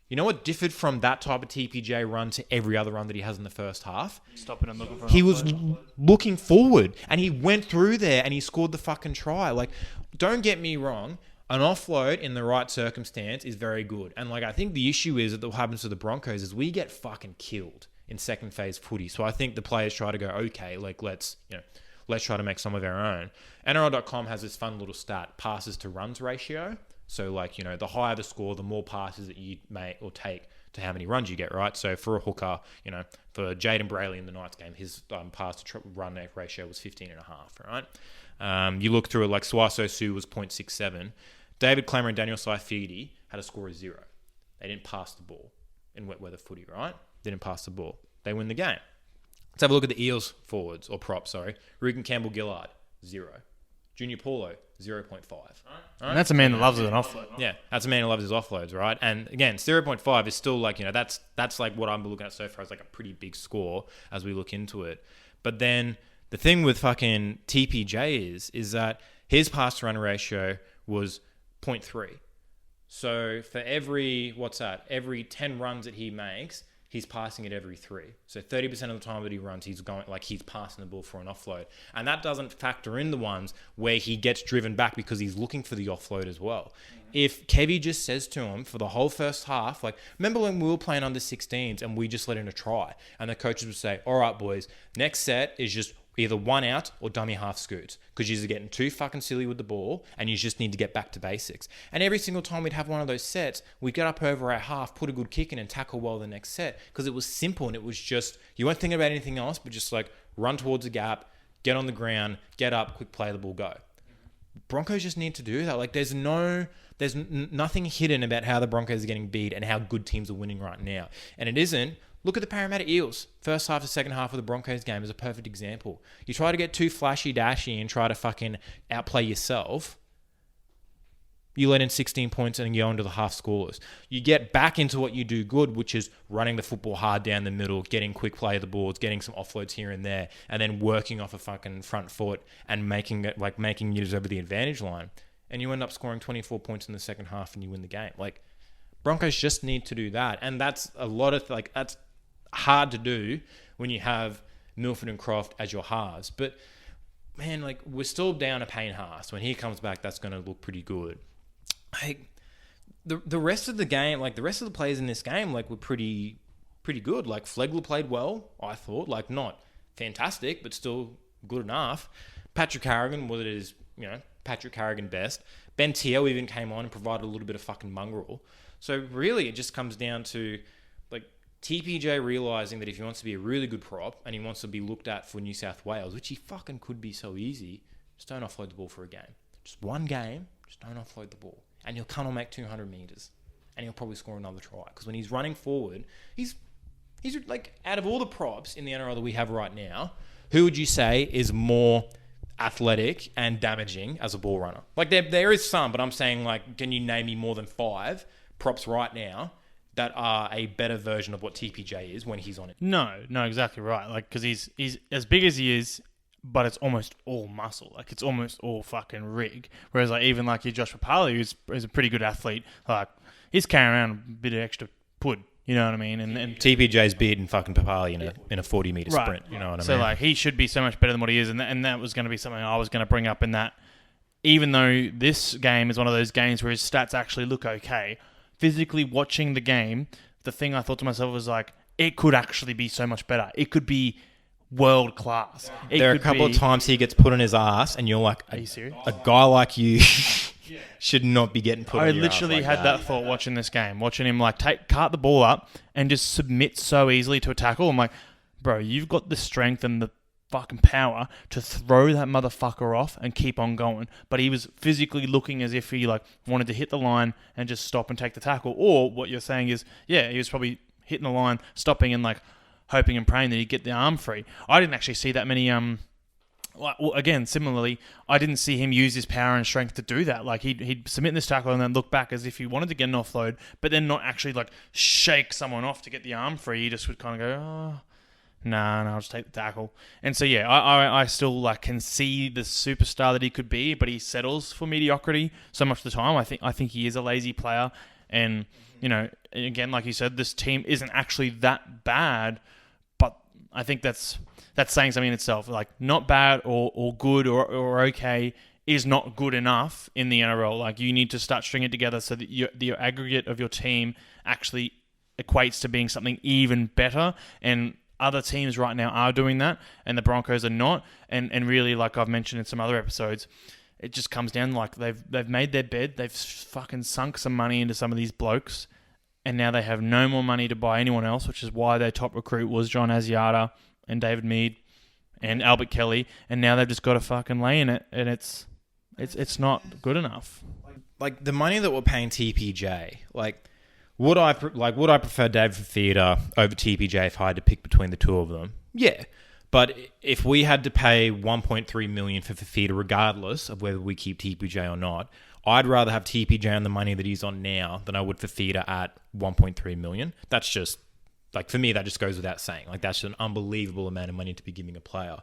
You know what differed from that type of TPJ run to every other run that he has in the first half? Stopping and looking for an He offload. was looking forward, and he went through there, and he scored the fucking try. Like, don't get me wrong, an offload in the right circumstance is very good. And, like, I think the issue is that what happens to the Broncos is we get fucking killed in second phase footy. So I think the players try to go, okay, like, let's try to make some of our own. NRL.com has this fun little stat, passes to runs ratio. So, like, the higher the score, the more passes that you make or take to how many runs you get, right? So for a hooker, for Jaden Brayley in the Knights game, his pass to run ratio was 15.5, right? You look through it, like Suaso Su was 0.67. David Klemmer and Daniel Saifidi had a score of 0. They didn't pass the ball in wet weather footy, right? They didn't pass the ball. They win the game. Let's have a look at the Eels forwards, or props, sorry. Regan Campbell-Gillard, 0. Junior Paulo, 0.5. Right? And that's a man that loves an offload. Yeah, that's a man who loves his offloads, right? And again, 0.5 is still like, that's like what I'm looking at so far as like a pretty big score as we look into it. But then the thing with fucking TPJ is that his pass to run ratio was 0.3. So for every 10 runs that he makes, he's passing it every 3. So 30% of the time that he runs, he's passing the ball for an offload. And that doesn't factor in the ones where he gets driven back because he's looking for the offload as well. If Kevy just says to him for the whole first half, like, remember when we were playing under 16s and we just let in a try and the coaches would say, all right, boys, next set is just either 1 out or dummy half scoots because you're getting too fucking silly with the ball and you just need to get back to basics. And every single time we'd have one of those sets, we'd get up over our half, put a good kick in and tackle well the next set because it was simple and it was just, you weren't thinking about anything else but just like run towards a gap, get on the ground, get up, quick play the ball, go. Broncos just need to do that. Like there's nothing hidden about how the Broncos are getting beat and how good teams are winning right now. And it isn't. Look at the Parramatta Eels. First half to second half of the Broncos game is a perfect example. You try to get too flashy-dashy and try to fucking outplay yourself. You let in 16 points and you go into the half scoreless. You get back into what you do good, which is running the football hard down the middle, getting quick play of the boards, getting some offloads here and there, and then working off a fucking front foot and making use over the advantage line. And you end up scoring 24 points in the second half and you win the game. Like, Broncos just need to do that. And that's that's hard to do when you have Milford and Croft as your halves. But, man, like, we're still down a Payne Haas. When he comes back, that's going to look pretty good. Like, the rest of the game, like, the rest of the players in this game, like, were pretty good. Like, Flegler played well, I thought. Like, not fantastic, but still good enough. Patrick Carrigan was his, Patrick Carrigan best. Ben Teo even came on and provided a little bit of fucking mongrel. So, really, it just comes down to, like, TPJ realising that if he wants to be a really good prop and he wants to be looked at for New South Wales, which he fucking could be so easy, just don't offload the ball for a game. Just one game, just don't offload the ball. And he'll come and make 200 metres. And he'll probably score another try. Because when he's running forward, he's like, out of all the props in the NRL that we have right now, who would you say is more athletic and damaging as a ball runner? Like, there is some, but I'm saying, like, can you name me more than 5 props right now that are a better version of what TPJ is when he's on it? No, exactly right. Like, because he's as big as he is, but it's almost all muscle. Like, it's almost all fucking rig. Whereas, like, even like your Josh Papali, who's a pretty good athlete, like, he's carrying around a bit of extra pud. You know what I mean? And TPJ's beating fucking Papali in a 40-metre sprint. You know what I mean? So, like, he should be so much better than what he is. And that was going to be something I was going to bring up in that. Even though this game is one of those games where his stats actually look okay, physically watching the game, the thing I thought to myself was, like, it could actually be so much better. It could be world class. There are a couple of times he gets put on his ass and you're like, are you serious? A guy like you should not be getting put on your ass. I literally had that thought watching this game, watching him like cart the ball up and just submit so easily to a tackle. I'm like, bro, you've got the strength and the fucking power to throw that motherfucker off and keep on going. But he was physically looking as if he like wanted to hit the line and just stop and take the tackle. Or what you're saying is, yeah, he was probably hitting the line, stopping and like hoping and praying that he'd get the arm free. I didn't actually see that many well, again, similarly, I didn't see him use his power and strength to do that. Like, he'd submit this tackle and then look back as if he wanted to get an offload, but then not actually, like, shake someone off to get the arm free. He just would kind of go, oh, nah, I'll just take the tackle. And so, yeah, I still, like, can see the superstar that he could be, but he settles for mediocrity so much of the time. I think he is a lazy player. And, you know, again, like you said, this team isn't actually that bad, but I think that's saying something in itself. Like, not bad or good or okay is not good enough in the NRL. Like, you need to start stringing it together so that the aggregate of your team actually equates to being something even better. And other teams right now are doing that, and the Broncos are not. And really, like I've mentioned in some other episodes, it just comes down like they've made their bed. They've fucking sunk some money into some of these blokes, and now they have no more money to buy anyone else, which is why their top recruit was John Asiata and David Mead and Albert Kelly, and now they've just got to fucking lay in it, and it's not good enough. Like the money that we're paying TPJ, would I prefer David Fafita over TPJ if I had to pick between the two of them? Yeah. But if we had to pay $1.3 million for Fafita, regardless of whether we keep TPJ or not, I'd rather have TPJ on the money that he's on now than I would Fafita at $1.3 million. That's just, for me, that just goes without saying. That's just an unbelievable amount of money to be giving a player.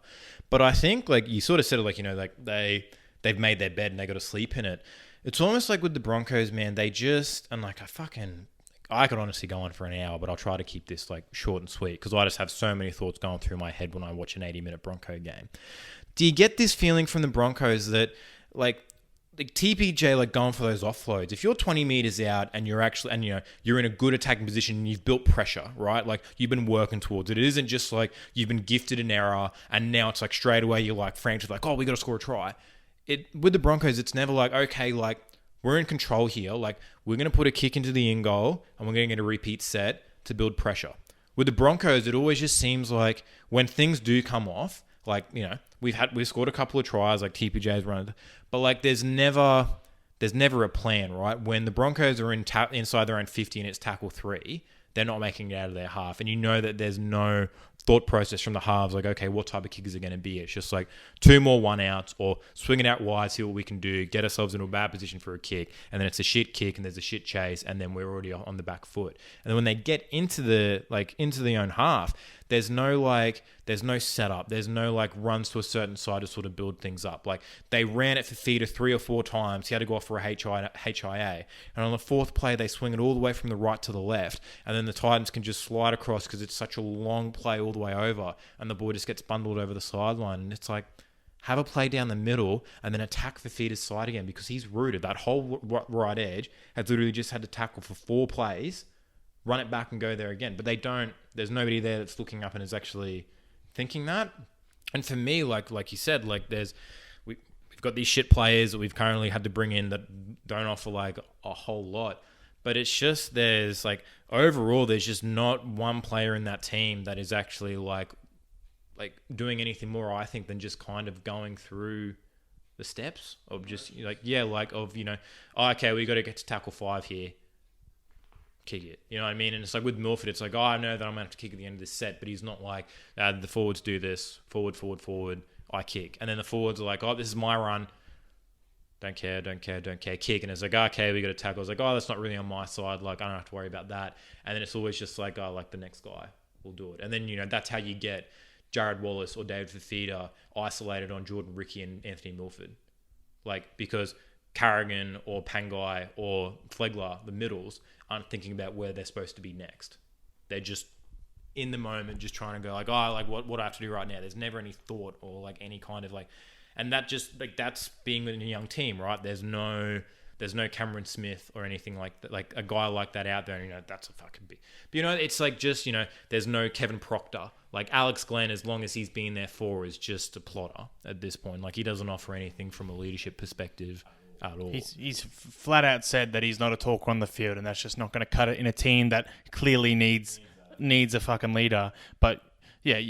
But I think, you sort of said it, they've made their bed and they got to sleep in it. It's almost like with the Broncos, man, they just, and I could honestly go on for an hour, but I'll try to keep this short and sweet because I just have so many thoughts going through my head when I watch an 80-minute Bronco game. Do you get this feeling from the Broncos that TPJ going for those offloads? If you're 20 meters out and you're in a good attacking position and you've built pressure, right? You've been working towards it. It isn't just you've been gifted an error and now it's straight away you're frantic oh, we got to score a try. With the Broncos, it's never okay, we're in control here. We're going to put a kick into the in goal and we're going to get a repeat set to build pressure. With the Broncos, it always just seems when things do come off, we've scored a couple of tries, TPJ's run, but there's never a plan, right? When the Broncos are inside their own 50 and it's tackle 3, they're not making it out of their half. And you know that there's no thought process from the halves, okay, what type of kick is it going to be? It's just 2 more 1-outs or swing it out wide, see what we can do, get ourselves into a bad position for a kick, and then it's a shit kick and there's a shit chase, and then we're already on the back foot. And then when they get into the own half, there's no setup. There's no runs to a certain side to sort of build things up. They ran it for Fafita 3 or 4 times. He had to go off for a HIA. And on the 4th play, they swing it all the way from the right to the left. And then the Titans can just slide across because it's such a long play all the way over. And the ball just gets bundled over the sideline. And it's have a play down the middle and then attack Fafita's side again because he's rooted. That whole right edge has literally just had to tackle for 4 plays, run it back and go there again. But they don't. There's nobody there that's looking up and is actually thinking that. And for me, like you said, we've got these shit players that we've currently had to bring in that don't offer a whole lot. But it's just overall there's just not one player in that team that is actually doing anything more, I think, than just kind of going through the steps of just okay, we got to get to tackle 5 here. Kick it. You know what I mean? And it's with Milford, it's I know that I'm going to have to kick at the end of this set, but he's not the forwards do this, forward, I kick. And then the forwards are oh, this is my run. Don't care, kick. And it's okay, we got to tackle. It's oh, that's not really on my side. I don't have to worry about that. And then it's always just oh, the next guy will do it. And then, that's how you get Jared Wallace or David Fafita isolated on Jordan Ricky and Anthony Milford. Because Carrigan or Pangai or Flegler, the middles, aren't thinking about where they're supposed to be next. They're just in the moment, just trying to go what do I have to do right now? There's never any thought or any kind of and that just that's being within a young team, right? There's no Cameron Smith or anything like that, a guy like that out there. And, that's a fucking big. But it's just there's no Kevin Proctor. Alex Glenn, as long as he's been there for, is just a plotter at this point. He doesn't offer anything from a leadership perspective at all. He's flat out said that he's not a talker on the field, and that's just not going to cut it in a team that clearly needs a fucking leader. But yeah,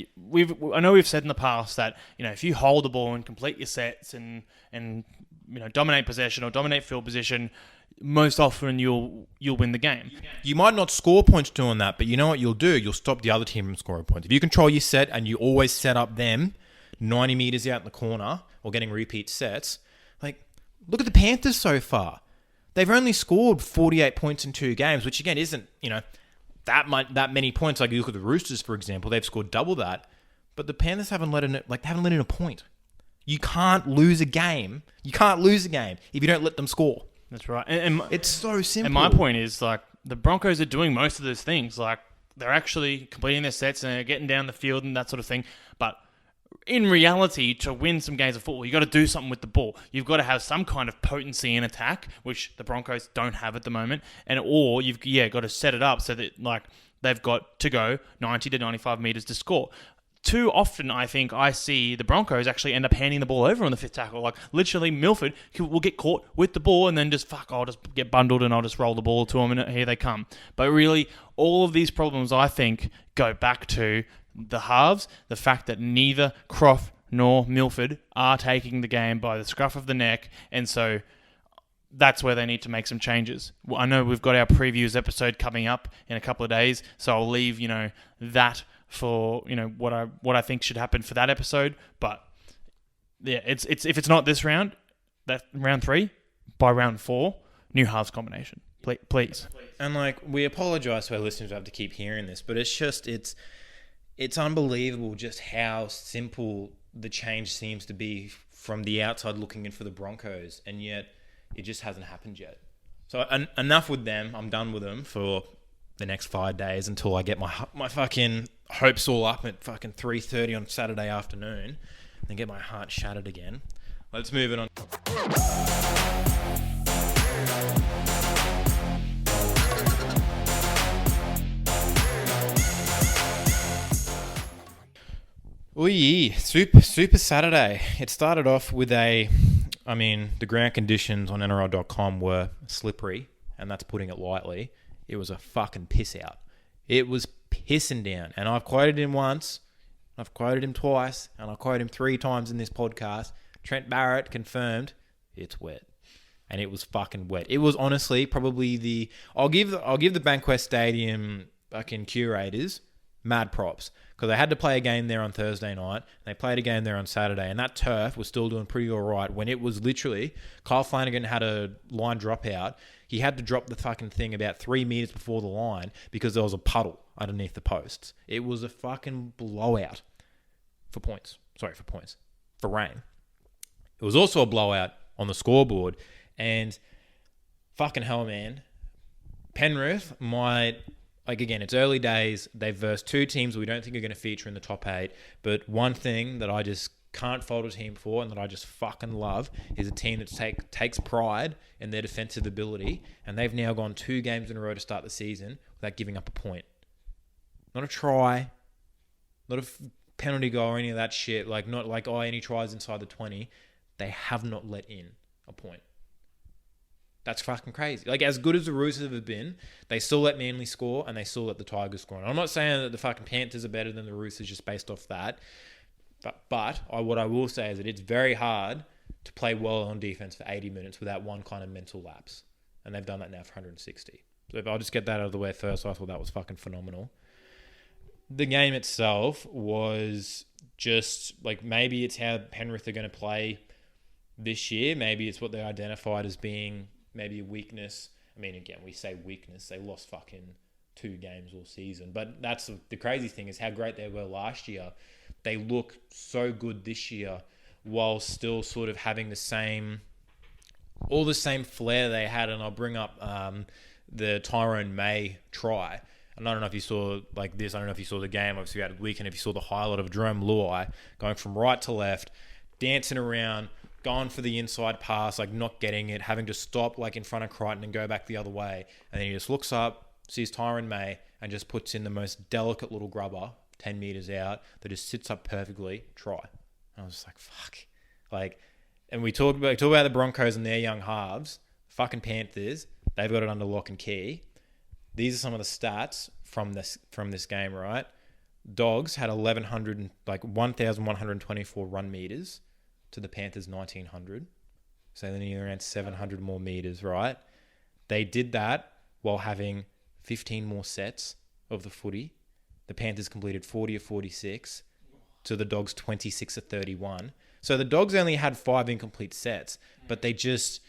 I know we've said in the past that if you hold the ball and complete your sets and dominate possession or dominate field position, most often you'll win the game. You might not score points doing that, but you know what you'll do? You'll stop the other team from scoring points. If you control your set and you always set up them 90 meters out in the corner or getting repeat sets, look at the Panthers so far. They've only scored 48 points in 2 games, which again isn't, that many points. You look at the Roosters, for example, they've scored double that, but the Panthers haven't let in a point. You can't lose a game. You can't lose a game if you don't let them score. That's right. And it's so simple. And my point is the Broncos are doing most of those things. They're actually completing their sets and they're getting down the field and that sort of thing. But in reality, to win some games of football, you've got to do something with the ball. You've got to have some kind of potency in attack, which the Broncos don't have at the moment. Or you've got to set it up so that they've got to go 90 to 95 meters to score. too often, I think, I see the Broncos actually end up handing the ball over on the fifth tackle. Like, literally, Milford will get caught with the ball and then just, I'll just get bundled and I'll just roll the ball to them and here they come. But really, all of these problems, I think, go back to the halves, the fact that neither Croft nor Milford are taking the game by the scruff of the neck, and so that's where they need to make some changes. I know we've got our previews episode coming up in a couple of days, so I'll leave, that for, what I think should happen for that episode. But yeah, it's if it's not this round, that round 3, by round 4, new halves combination. Please. And we apologize to our listeners who have to keep hearing this, but it's unbelievable just how simple the change seems to be from the outside looking in for the Broncos, and yet it just hasn't happened yet. So enough with them. I'm done with them for the next 5 days until I get my fucking hopes all up at fucking 3:30 on Saturday afternoon, and get my heart shattered again. Let's move it on. Ooh, Super Saturday. It started off with the ground conditions on NRL.com were slippery, and that's putting it lightly. It was a fucking piss out. It was pissing down. And I've quoted him once, I've quoted him twice, and I've quoted him 3 times in this podcast. Trent Barrett confirmed it's wet. And it was fucking wet. It was honestly probably I'll give the Bankwest Stadium fucking curators mad props, because they had to play a game there on Thursday night. They played a game there on Saturday, and that turf was still doing pretty all right when it was literally Kyle Flanagan had a line dropout. He had to drop the fucking thing about 3 meters before the line because there was a puddle underneath the posts. It was a fucking blowout for points. For rain. It was also a blowout on the scoreboard, and fucking hell, man. Penrith might... again, it's early days. They've versed 2 teams we don't think are going to feature in the top 8. But one thing that I just can't fault a team for, and that I just fucking love, is a team that takes pride in their defensive ability. And they've now gone 2 games in a row to start the season without giving up a point. Not a try, not a penalty goal or any of that shit. Not any tries inside the 20. They have not let in a point. That's fucking crazy. As good as the Roosters have been, they still let Manly score and they still let the Tigers score. And I'm not saying that the fucking Panthers are better than the Roosters just based off that. But what I will say is that it's very hard to play well on defense for 80 minutes without one kind of mental lapse. And they've done that now for 160. So if I'll just get that out of the way first, I thought that was fucking phenomenal. The game itself was just maybe it's how Penrith are going to play this year. Maybe it's what they identified as being maybe a weakness. Again, we say weakness. They lost fucking 2 games all season. But that's the crazy thing is how great they were last year. They look so good this year while still sort of having the same flair they had. And I'll bring up the Tyrone May try. And I don't know if you saw this. I don't know if you saw the game. Obviously, we had a weekend. If you saw the highlight of Jerome Luai going from right to left, dancing around, going for the inside pass, not getting it, having to stop in front of Crichton and go back the other way. And then he just looks up, sees Tyrone May, and just puts in the most delicate little grubber, 10 meters out, that just sits up perfectly, try. And I was just fuck. And we talk about the Broncos and their young halves, fucking Panthers, they've got it under lock and key. These are some of the stats from this game, right? Dogs had 1,124 run meters to the Panthers 1,900. So they need around 700 more meters, right? They did that while having 15 more sets of the footy. The Panthers completed 40 of 46 to the Dogs 26 of 31. So the Dogs only had 5 incomplete sets, but they couldn't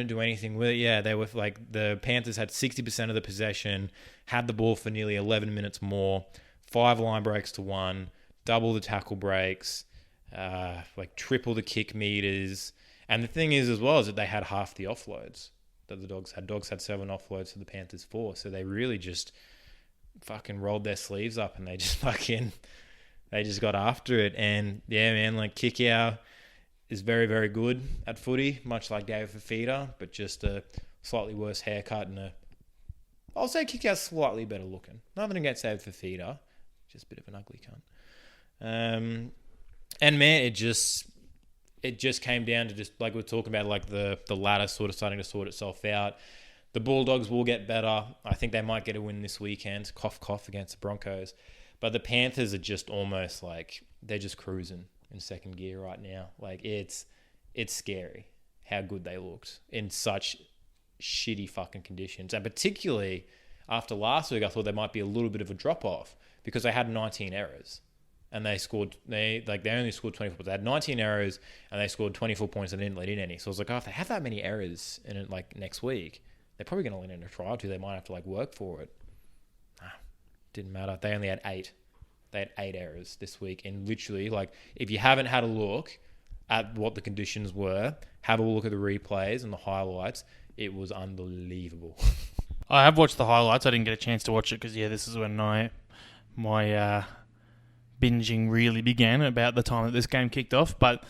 do anything with it. Yeah, they were the Panthers had 60% of the possession, had the ball for nearly 11 minutes more, 5 line breaks to 1, double the tackle breaks, triple the kick meters. And the thing is as well is that they had half the offloads that the Dogs had. Dogs had 7 offloads to the Panthers 4. So they really just fucking rolled their sleeves up and they just got after it. And yeah, man, Kikau is very, very good at footy, much like David Fafita, but just a slightly worse haircut and I'll say Kikau's slightly better looking. Nothing against David Fafita. just a bit of an ugly cunt. And man, it just came down to just like we're talking about, like the ladder sort of starting to sort itself out. The Bulldogs will get better. I think they might get a win this weekend. Cough, cough against the Broncos. But the Panthers are just almost like they're just cruising in second gear right now. Like it's scary how good they looked in such shitty fucking conditions. And particularly after last week, I thought there might be a little bit of a drop off because they had 19 errors. And they only scored 24 points. They had 19 errors and they scored 24 points and didn't let in any. So I was like, if they have that many errors in it, like next week, they're probably going to let in a trial too. They might have to like work for it. Didn't matter. They only had 8. They had 8 errors this week. And literally, like, if you haven't had a look at what the conditions were, have a look at the replays and the highlights. It was unbelievable. I have watched the highlights. I didn't get a chance to watch it because, this is when my binging really began about the time that this game kicked off. But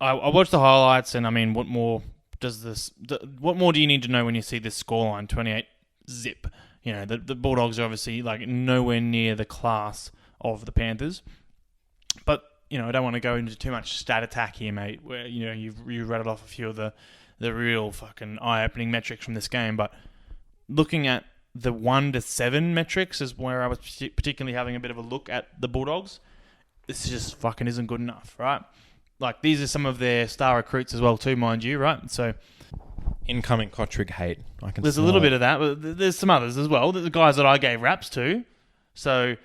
I watched the highlights, and I mean, what more do you need to know when you see this scoreline, 28-zip? You know, the Bulldogs are obviously like nowhere near the class of the Panthers. But, I don't want to go into too much stat attack here, mate, where, you rattled off a few of the real fucking eye-opening metrics from this game. But looking at the 1 to 7 metrics is where I was particularly having a bit of a look at the Bulldogs. This just fucking isn't good enough, right? Like, these are some of their star recruits as well too, mind you, right? So incoming Kotrick hate. There's a little bit of that, but there's some others as well. The guys that I gave raps to. So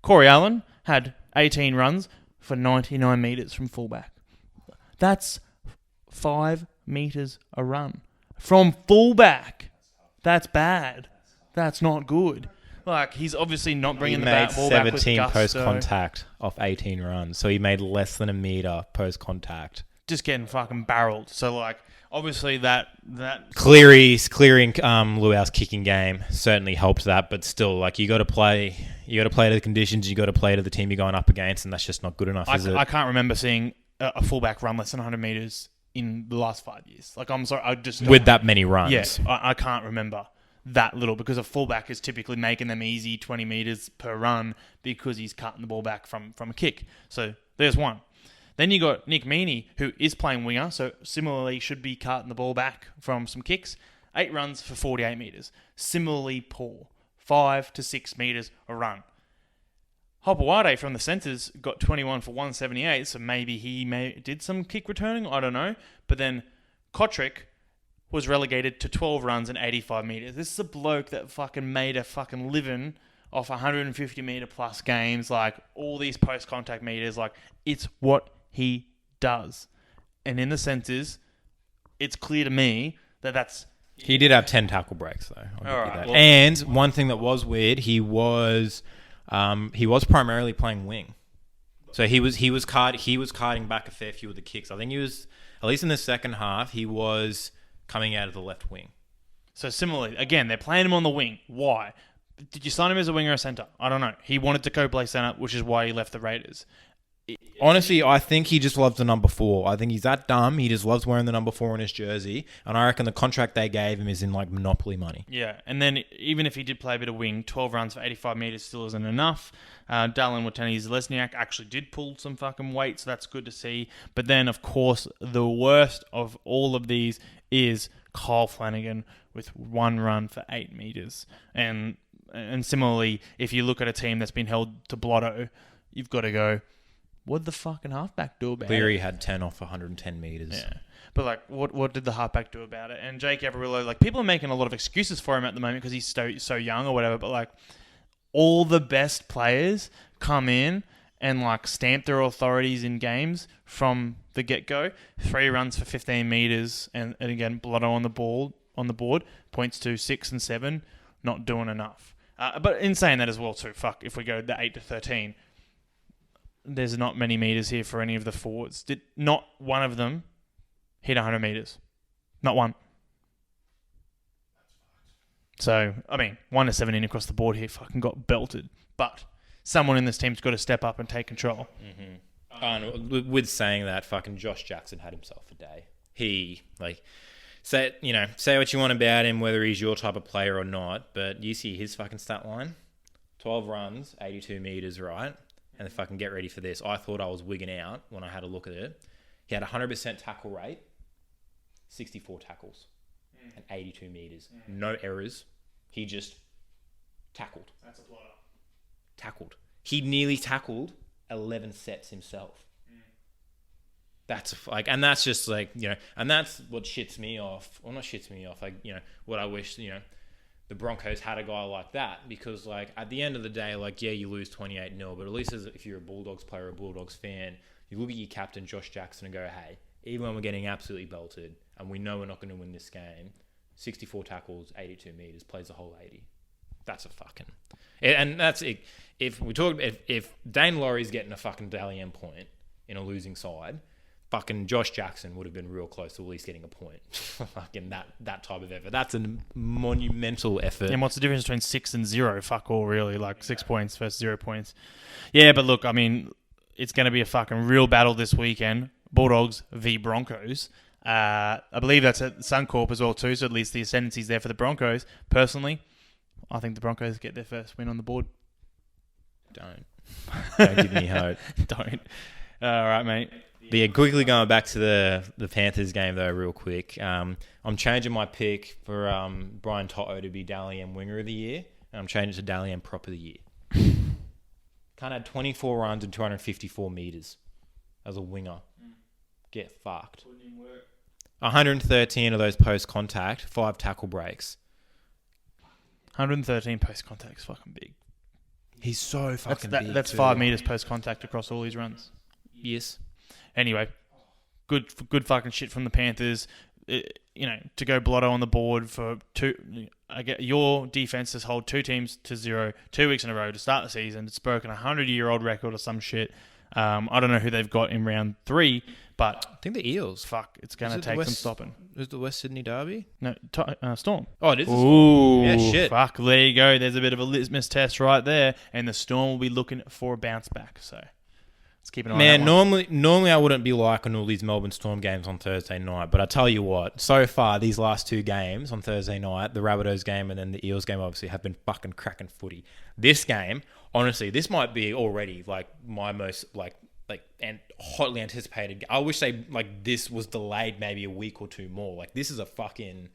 Corey Allen had 18 runs for 99 metres from fullback. That's 5 metres a run. From fullback. That's bad. That's not good. Like, he's obviously not bringing the ball back with gusto. He made 17 post-contact off 18 runs. So he made less than a metre post-contact. Just getting fucking barreled. So, like, obviously that clearing Luau's kicking game certainly helped that, but still, like, you got to play to the conditions, you got to play to the team you're going up against, and that's just not good enough, is it? I can't remember seeing a fullback run less than 100 metres in the last 5 years. Like, I'm sorry, I just with that many runs. Yes, I can't remember that little, because a fullback is typically making them easy 20 metres per run because he's cutting the ball back from a kick. So there's one. Then you got Nick Meaney, who is playing winger, so similarly should be cutting the ball back from some kicks. 8 runs for 48 metres. Similarly poor. 5 to 6 metres a run. Hopewade from the centres got 21 for 178, so maybe he did some kick returning, I don't know. But then Kotrick was relegated to 12 runs and 85 metres. This is a bloke that fucking made a fucking living off 150 metre plus games, like all these post-contact meters. Like, it's what he does. And in the centres, it's clear to me that that's... He did have 10 tackle breaks, though. I'll give you that. Well, and one thing that was weird, he was primarily playing wing. So he was carting back a fair few of the kicks. I think he was, at least in the second half, he was coming out of the left wing. So similarly, again, they're playing him on the wing. Why? Did you sign him as a winger or centre? I don't know. He wanted to go play centre, which is why he left the Raiders. Honestly, I think he just loves the number 4. I think he's that dumb. He just loves wearing the number 4 on his jersey. And I reckon the contract they gave him is in, like, monopoly money. Yeah, and then even if he did play a bit of wing, 12 runs for 85 metres still isn't enough. Dallin Watene-Zelezniak actually did pull some fucking weight, so that's good to see. But then, of course, the worst of all of these is Kyle Flanagan with 1 run for 8 metres. And similarly, if you look at a team that's been held to blotto, you've got to go... What did the fucking halfback do about it? Cleary had 10 off 110 metres. Yeah. But, like, what did the halfback do about it? And Jake Averillo, like, people are making a lot of excuses for him at the moment because he's so young or whatever. But, like, all the best players come in and, like, stamp their authorities in games from the get-go. 3 runs for 15 metres. And again, Blotto on the board. Points to 6 and 7. Not doing enough. But in saying that as well, too, fuck, if we go the 8 to 13... There's not many metres here for any of the forwards. Did not one of them hit 100 metres? Not one. So, I mean, 1 to 17 across the board here fucking got belted. But someone in this team's got to step up and take control. Mm-hmm. And with saying that, fucking Josh Jackson had himself a day. He, like, say what you want about him, whether he's your type of player or not, but you see his fucking stat line? 12 runs, 82 meters, right? And then fucking get ready for this. I thought I was wigging out when I had a look at it. He had 100% tackle rate, 64 tackles, and 82 meters. No errors. He just tackled. That's a plotter. Tackled. He nearly tackled 11 sets himself. That's like, and that's just like, you know, and that's what shits me off. Well, not shits me off. Like, you know, what I wish, you know, the Broncos had a guy like that, because like at the end of the day, like, yeah, you lose 28-0, but at least if you're a Bulldogs player or a Bulldogs fan, you look at your captain, Josh Jackson, and go, hey, even when we're getting absolutely belted and we know we're not going to win this game, 64 tackles, 82 meters, plays the whole 80. That's a fucking, and that's it. If we talk, if Dane Laurie's getting a fucking Dally M point in a losing side, fucking Josh Jackson would have been real close to at least getting a point. Fucking that type of effort. That's a monumental effort. And what's the difference between 6 and 0? Fuck all, really. Like 6 points versus 0 points. Yeah, but look, I mean, it's going to be a fucking real battle this weekend. Bulldogs v Broncos. I believe that's at Suncorp as well too, so at least the ascendancy's there for the Broncos. Personally, I think the Broncos get their first win on the board. Don't give me hope. Don't. All right, mate. Yeah, quickly going back to the Panthers game though, real quick. I'm changing my pick for Brian Toto to be Dally M Winger of the Year, and I'm changing it to Dally M Prop of the Year. Can't had 24 runs and 254 meters as a winger. Get fucked. 113 of those post contact, 5 tackle breaks. 113 post contact is fucking big. He's so fucking big. That's 5 meters post contact across all his runs. Yes. Anyway, good fucking shit from the Panthers. You know, to go blotto on the board for your defense has hold 2 teams to 0 2 weeks in a row to start the season. It's broken a 100-year-old record or some shit. I don't know who they've got in round 3, but I think the Eels. Fuck, it's going to take some stopping. Is it the West Sydney Derby? No, Storm. Oh, it is. Ooh, yeah, shit. Fuck, there you go. There's a bit of a litmus test right there, and the Storm will be looking for a bounce back. So let's keep an eye on that one. Normally I wouldn't be liking all these Melbourne Storm games on Thursday night, but I tell you what, so far these last 2 games on Thursday night, the Rabbitohs game and then the Eels game, obviously have been fucking cracking footy. This game, honestly, this might be already like my most and hotly anticipated. I wish this was delayed maybe a week or 2 more. Like, this is a fucking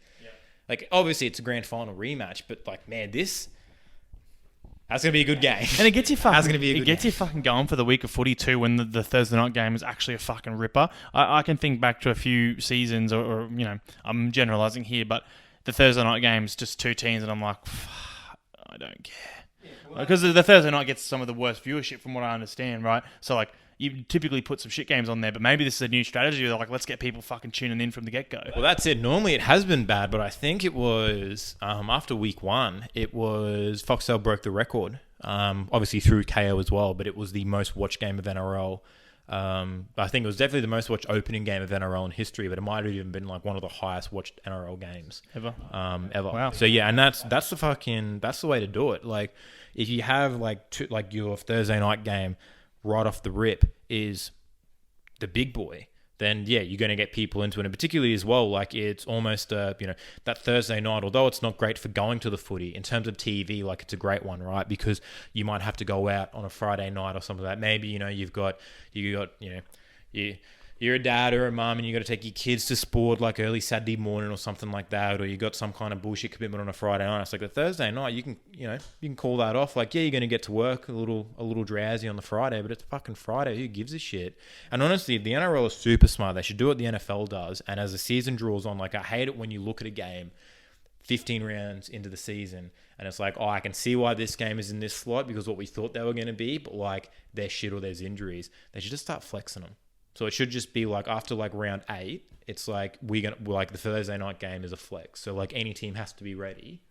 like, obviously it's a grand final rematch, but like, man, that's gonna be a good game. And it gets you fucking. That's gonna be a good game. You fucking going for the week of footy too. When the Thursday night game is actually a fucking ripper. I can think back to a few seasons, or you know, I'm generalizing here, but the Thursday night game is just 2 teams, and I'm like, I don't care, because the Thursday night gets some of the worst viewership from what I understand, right? So like, you typically put some shit games on there, but maybe this is a new strategy. They're like, let's get people fucking tuning in from the get-go. Well, that's it. Normally it has been bad, but I think it was after week 1, it was Foxtel broke the record, obviously through KO as well, but it was the most watched game of NRL. I think it was definitely the most watched opening game of NRL in history, but it might have even been like one of the highest watched NRL games ever. Wow. So yeah, and that's the way to do it. Like, if you have your Thursday night game right off the rip is the big boy, then yeah, you're going to get people into it. And particularly as well, like, it's almost that Thursday night, although it's not great for going to the footy in terms of TV, like, it's a great one, right? Because you might have to go out on a Friday night or something like that. Maybe, you know, you're a dad or a mum and you got to take your kids to sport like early Saturday morning or something like that, or you got some kind of bullshit commitment on a Friday night. It's like a Thursday night, you can call that off. Like, yeah, you're going to get to work a little drowsy on the Friday, but it's fucking Friday. Who gives a shit? And honestly, the NRL is super smart. They should do what the NFL does. And as the season draws on, like, I hate it when you look at a game 15 rounds into the season and it's like, oh, I can see why this game is in this slot because what we thought they were going to be, but like, they're shit or there's injuries. They should just start flexing them. So it should just be like, after like round 8, it's like, the Thursday night game is a flex. So like, any team has to be ready.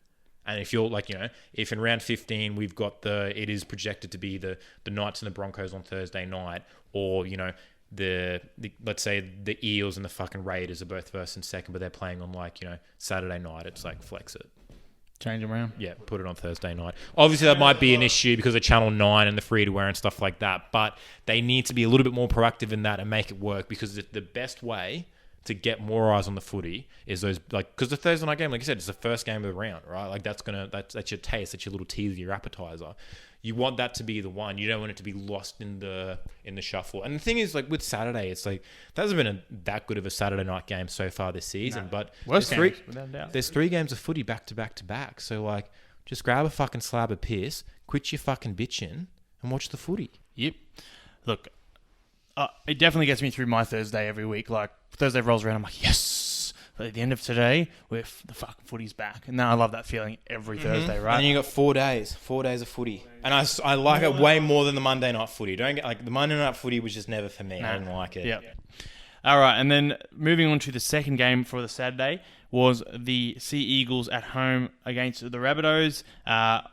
And if you're like, you know, if in round 15 we've got it is projected to be the Knights and the Broncos on Thursday night, or, you know, the let's say the Eels and the fucking Raiders are both first and second, but they're playing on like, you know, Saturday night, it's like, flex it. Change them around. Yeah, put it on Thursday night. Obviously, that might be an issue because of Channel 9 and the free-to-wear and stuff like that, but they need to be a little bit more proactive in that and make it work, because the best way to get more eyes on the footy is those, like, because the Thursday night game, like you said, it's the first game of the round, right? Like that's your taste, that's your little teaser, your appetizer. You want that to be the one. You don't want it to be lost in the shuffle. And the thing is, like with Saturday, it's like that hasn't been that good of a Saturday night game so far this season. No. But there's 3 games of footy back to back to back. So like, just grab a fucking slab of piss, quit your fucking bitching, and watch the footy. Yep. Look, it definitely gets me through my Thursday every week. Like Thursday rolls around, I'm like, yes. But at the end of today, the fucking footy's back, and then I love that feeling every Thursday, right? And you got 4 days of footy, and I like it way more than the Monday night footy. Don't get like the Monday night footy was just never for me. No. I didn't like it. Yeah. All right, and then moving on to the second game for the Saturday was the Sea Eagles at home against the Rabbitohs. I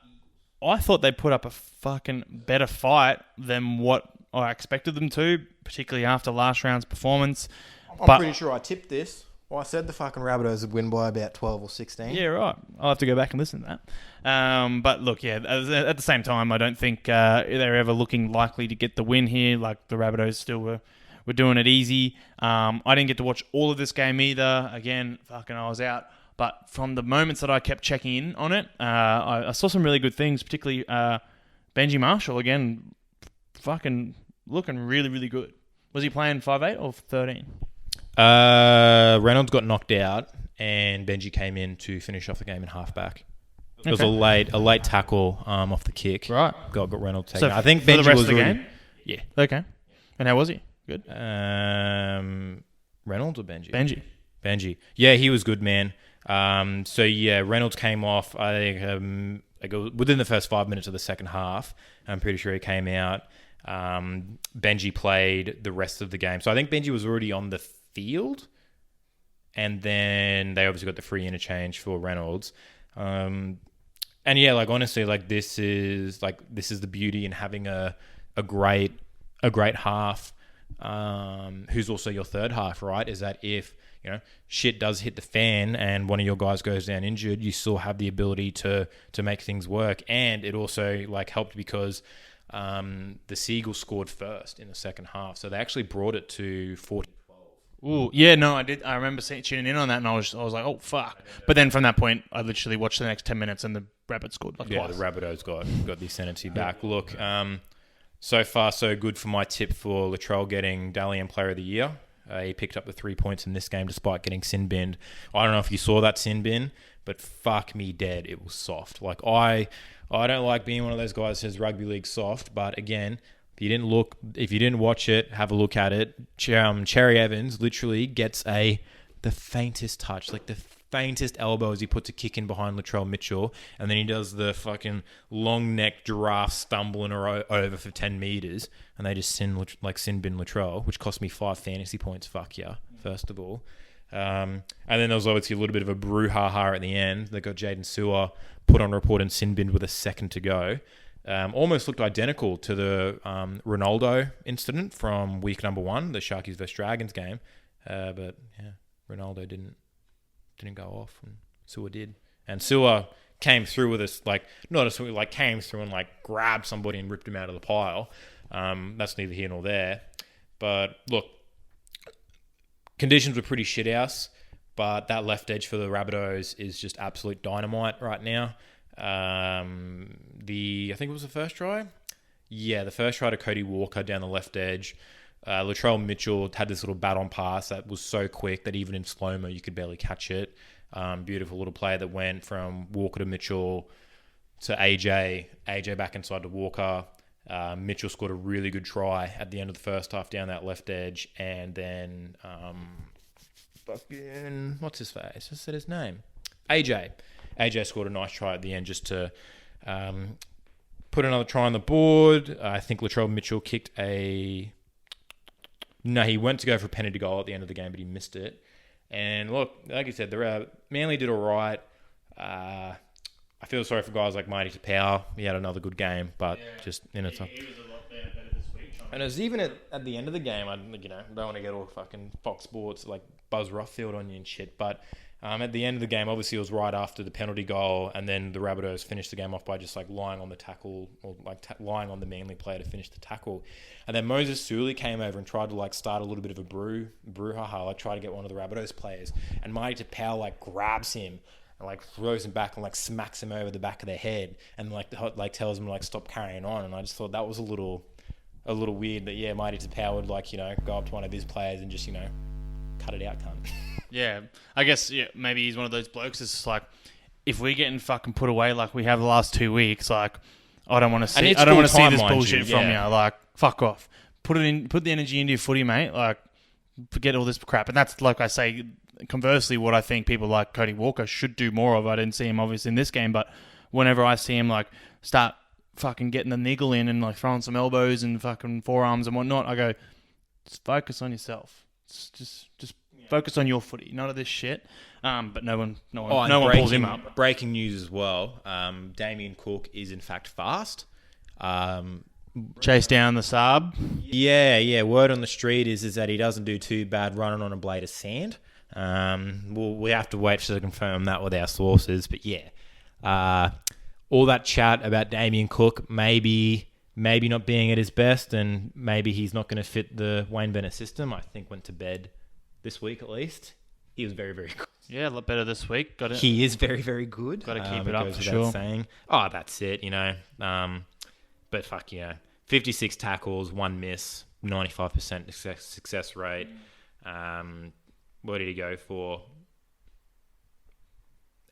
thought they put up a fucking better fight than what I expected them to, particularly after last round's performance. I'm pretty sure I tipped this. Well, I said the fucking Rabbitohs would win by about 12 or 16. Yeah, right. I'll have to go back and listen to that. But look, yeah, at the same time, I don't think they're ever looking likely to get the win here. Like the Rabbitohs still were doing it easy. I didn't get to watch all of this game either. Again, fucking I was out. But from the moments that I kept checking in on it, I saw some really good things, particularly Benji Marshall, again, fucking looking really, really good. Was he playing 5'8" or 13? Reynolds got knocked out, and Benji came in to finish off the game in halfback. It was a late tackle off the kick. Right. Got Reynolds taken. I think Benji for the rest was of the already, game? Yeah. Okay. And how was he? Good? Reynolds or Benji? Benji. Yeah, he was good, man. So yeah, Reynolds came off, I think, within the first 5 minutes of the second half. I'm pretty sure he came out. Benji played the rest of the game. So I think Benji was already on the field, and then they obviously got the free interchange for Reynolds. And yeah, like honestly, like this is the beauty in having a great half, who's also your third half, right? Is that if shit does hit the fan and one of your guys goes down injured, you still have the ability to make things work. And it also like helped because the Seagulls scored first in the second half, so they actually brought it to 40-12. Ooh, yeah, no, I did. I remember tuning in on that, and I was like, oh fuck! But then from that point, I literally watched the next 10 minutes, and the Rabbits scored twice. The Rabbitohs got the ascendancy back. Look, so far so good for my tip for Latrell getting Dally M Player of the Year. He picked up the 3 points in this game despite getting sin binned. I don't know if you saw that sin bin, but fuck me dead, it was soft. Like I don't like being one of those guys who says rugby league soft, but again, if you didn't watch it, have a look at it. Cherry Evans literally gets the faintest touch, like the faintest elbow as he puts a kick in behind Latrell Mitchell, and then he does the fucking long neck giraffe stumbling over for 10 meters, and they just sin bin Latrell, which cost me 5 fantasy points. Fuck yeah, first of all. And then there was obviously a little bit of a brouhaha at the end. They got Jaden Sewer put on report and sin binned with a second to go. Almost looked identical to the Ronaldo incident from week number 1, the Sharkies vs Dragons game. But yeah, Ronaldo didn't go off, and Sewer did. And Sewer came through with us, came through and grabbed somebody and ripped him out of the pile. That's neither here nor there. But look, conditions were pretty shit house, but that left edge for the Rabbitohs is just absolute dynamite right now. I think it was the first try. Yeah, the first try to Cody Walker down the left edge. Latrell Mitchell had this little bat-on pass that was so quick that even in slow-mo you could barely catch it. Beautiful little play that went from Walker to Mitchell to AJ. AJ back inside to Walker. Mitchell scored a really good try at the end of the first half down that left edge. And then, what's his face? I said his name. AJ scored a nice try at the end just to put another try on the board. I think Latrell Mitchell kicked he went to go for a penalty goal at the end of the game, but he missed it. And look, like you said, Manly did all right. I feel sorry for guys like Marty Tapau. He had another good game, but just in a time. He was a lot better this week. And it was even at the end of the game. I don't want to get all fucking Fox Sports like Buzz Rothfield on you and shit, but At the end of the game, obviously it was right after the penalty goal, and then the Rabbitohs finished the game off by just like lying on the tackle, or like lying on the Manly player to finish the tackle. And then Moses Suli came over and tried to like start a little bit of a brouhaha, like try to get one of the Rabbitohs players. And Marty Tapau like grabs him and like throws him back and like smacks him over the back of the head, and like tells him to like stop carrying on. And I just thought that was a little weird. But yeah, Marty Tapau would like, you know, go up to one of his players and just, you know, cut it out, cunt. Yeah, I guess maybe he's one of those blokes that's just like, if we're getting fucking put away like we have the last 2 weeks, like I don't want to see this bullshit from you. Like, fuck off. Put the energy into your footy, mate. Like, forget all this crap. And that's, like I say, conversely, what I think people like Cody Walker should do more of. I didn't see him obviously in this game, but whenever I see him like start fucking getting the niggle in and like throwing some elbows and fucking forearms and whatnot, I go, just focus on yourself. Just focus on your footy, none of this shit. But no one pulls him up. Breaking news as well. Damien Cook is in fact fast. Chase down the Saab. Yeah. Word on the street is that he doesn't do too bad running on a blade of sand. We have to wait to confirm that with our sources. But yeah, all that chat about Damien Cook maybe not being at his best, and maybe he's not going to fit the Wayne Bennett system, I think went to bed this week at least. He was very, very good. Yeah, a lot better this week. Got it. He is very, very good. Got to keep it up for sure. Saying. Oh, that's it, you know. But fuck, you know, 56 tackles, 1 miss, 95% success rate. What did he go for?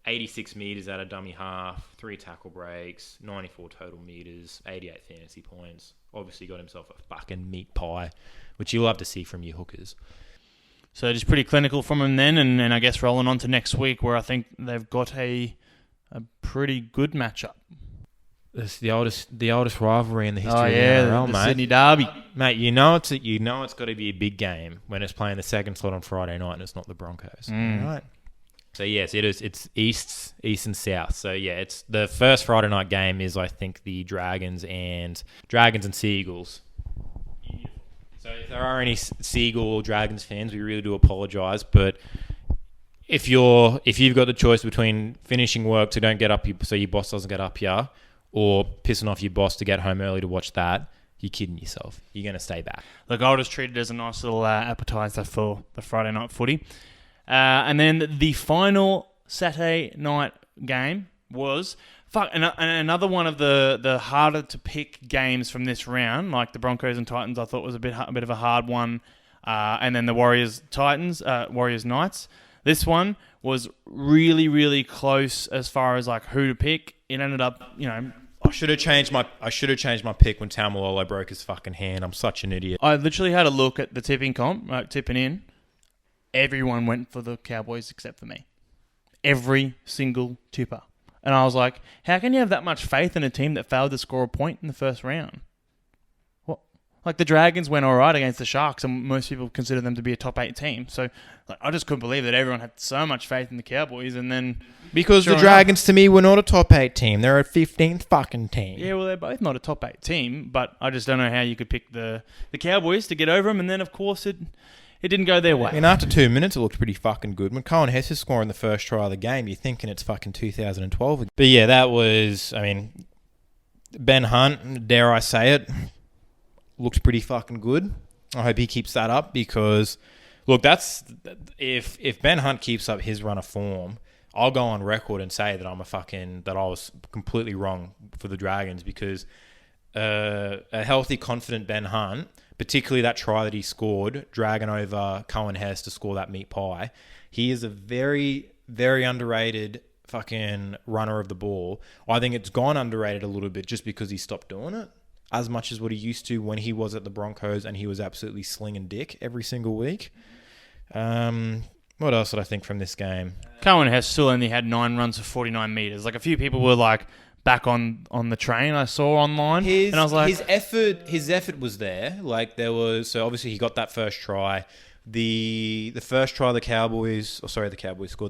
86 metres out of dummy half, 3 tackle breaks, 94 total metres, 88 fantasy points. Obviously got himself a fucking meat pie, which you'll have to see from your hookers. So just pretty clinical from him then, and I guess rolling on to next week where I think they've got a pretty good matchup. It's the oldest rivalry in the history of the NRL, mate. Sydney Derby. Mate, you know it's got to be a big game when it's playing the second slot on Friday night and it's not the Broncos. Right? So yes, it is. It's east and south. So yeah, it's the first Friday night game is, I think, the Dragons and Seagulls. So if there are any Seagull or Dragons fans, we really do apologise. But if you've got the choice between finishing work so don't get up, so your boss doesn't get up here, or pissing off your boss to get home early to watch that, you're kidding yourself. You're going to stay back. Look, I'll just treat it as a nice little appetizer for the Friday night footy. And then the final Saturday night game was another one of the harder to pick games from this round. Like the Broncos and Titans, I thought was a bit of a hard one, and then the Warriors Knights. This one was really, really close as far as like who to pick. It ended up, you know. I should have changed my pick when Taumalolo broke his fucking hand. I'm such an idiot. I literally had a look at the tipping in. Everyone went for the Cowboys except for me. Every single tipper. And I was like, how can you have that much faith in a team that failed to score a point in the first round? What? Like the Dragons went all right against the Sharks, and most people consider them to be a top 8 team. So like, I just couldn't believe that everyone had so much faith in the Cowboys, and then because the Dragons to me were not a top 8 team, they're a 15th fucking team. Yeah, well, they're both not a top 8 team, but I just don't know how you could pick the Cowboys to get over them, and then of course it didn't go their way. And after 2 minutes, it looked pretty fucking good. When Cohen Hess is scoring the first try of the game, you're thinking it's fucking 2012. But yeah, that was, I mean, Ben Hunt, dare I say it, looks pretty fucking good. I hope he keeps that up because, look, that's if Ben Hunt keeps up his run of form, I'll go on record and say that I was completely wrong for the Dragons because a healthy, confident Ben Hunt, particularly that try that he scored, dragging over Cohen Hess to score that meat pie. He is a very, very underrated fucking runner of the ball. I think it's gone underrated a little bit just because he stopped doing it as much as what he used to when he was at the Broncos and he was absolutely slinging dick every single week. What else did I think from this game? Cohen Hess still only had 9 runs for 49 metres. Like a few people were like, back on the train I saw online, and I was like, his effort was there. Like there was, so obviously he got that first try. The first try the Cowboys scored.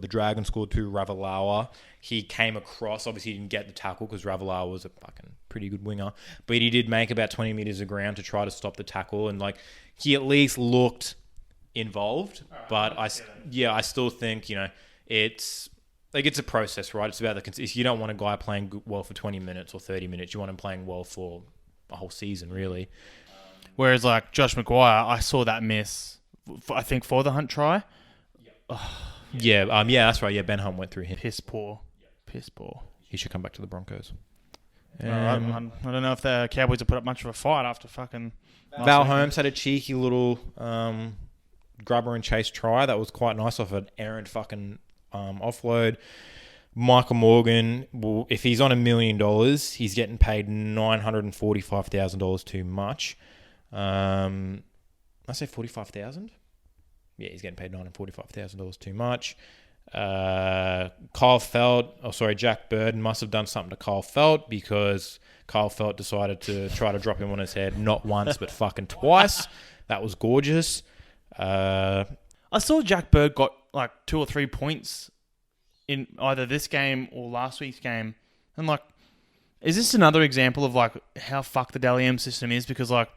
The Dragons scored to Ravalawa. He came across. Obviously he didn't get the tackle because Ravalawa was a fucking pretty good winger, but he did make about 20 meters of ground to try to stop the tackle, and like he at least looked involved. But I still think, you know, it's a process, right? It's about you don't want a guy playing well for 20 minutes or 30 minutes. You want him playing well for a whole season, really. Whereas like Josh McGuire, I saw that miss, I think for the Hunt try. Yeah, that's right. Yeah, Ben Hunt went through him. Piss poor. Piss poor. He should come back to the Broncos. I don't know if the Cowboys have put up much of a fight after fucking... Val Holmes had a cheeky little grubber and chase try. That was quite nice off an errant fucking offload. Michael Morgan, well, if he's on $1 million, he's getting paid $945,000 too much. I say 45,000. Yeah, he's getting paid $945,000 too much. Jack Bird must have done something to Kyle Felt because Kyle Felt decided to try to drop him on his head not once but fucking twice. That was gorgeous. I saw Jack Bird got like 2 or 3 points in either this game or last week's game, and like, is this another example of like how fucked the Dally M system is? Because like,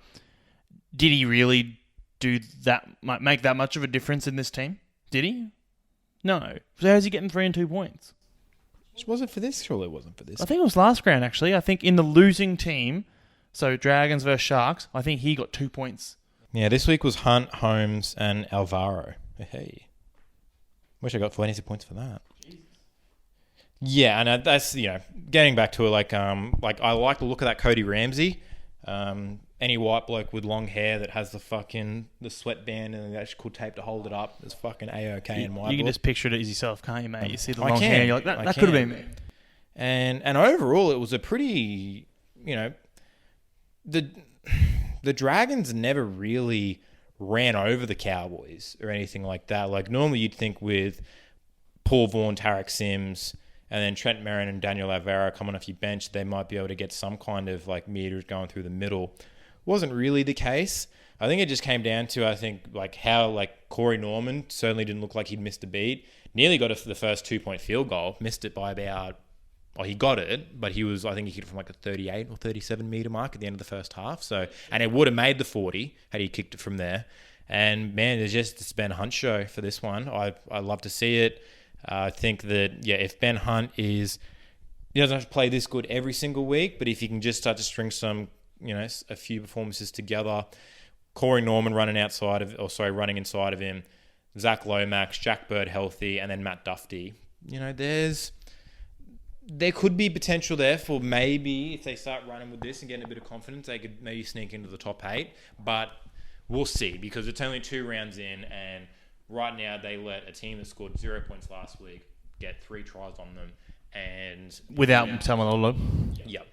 did he really do that? Make that much of a difference in this team? Did he? No. So how's he getting 3 and 2 points? It wasn't for this. Surely it wasn't for this. I think it was last round actually. I think in the losing team, so Dragons versus Sharks, I think he got 2 points. Yeah, this week was Hunt, Holmes, and Alvaro. Hey, wish I got 20 points for that. Yeah, and that's, getting back to it, like I like the look of that Cody Ramsey. Any white bloke with long hair that has the sweatband and the actual tape to hold it up is fucking A-OK in my book. You can just picture it as yourself, can't you, mate? You see the long hair, you're like, that could have been me. And overall, it was a pretty, the Dragons never really ran over the Cowboys or anything like that. Like, normally you'd think with Paul Vaughan, Tarek Sims, and then Trent Merrin and Daniel Alvaro coming off your bench, they might be able to get some kind of like meters going through the middle. Wasn't really the case. I think it just came down to, how Corey Norman certainly didn't look like he'd missed a beat. Nearly got the first 2-point field goal. Missed it by about... Well, he got it, but he kicked it from like a 38 or 37 metre mark at the end of the first half. So, and it would have made the 40 had he kicked it from there. And man, it's Ben Hunt show for this one. I love to see it. I think that, if Ben Hunt he doesn't have to play this good every single week, but if he can just start to string some, a few performances together, Corey Norman running inside of him, Zach Lomax, Jack Bird healthy, and then Matt Duffy, there could be potential there for maybe if they start running with this and getting a bit of confidence, they could maybe sneak into the top 8, but we'll see because it's only 2 rounds in and right now, they let a team that scored 0 points last week get 3 tries on them, and without Tamalolo. Yep.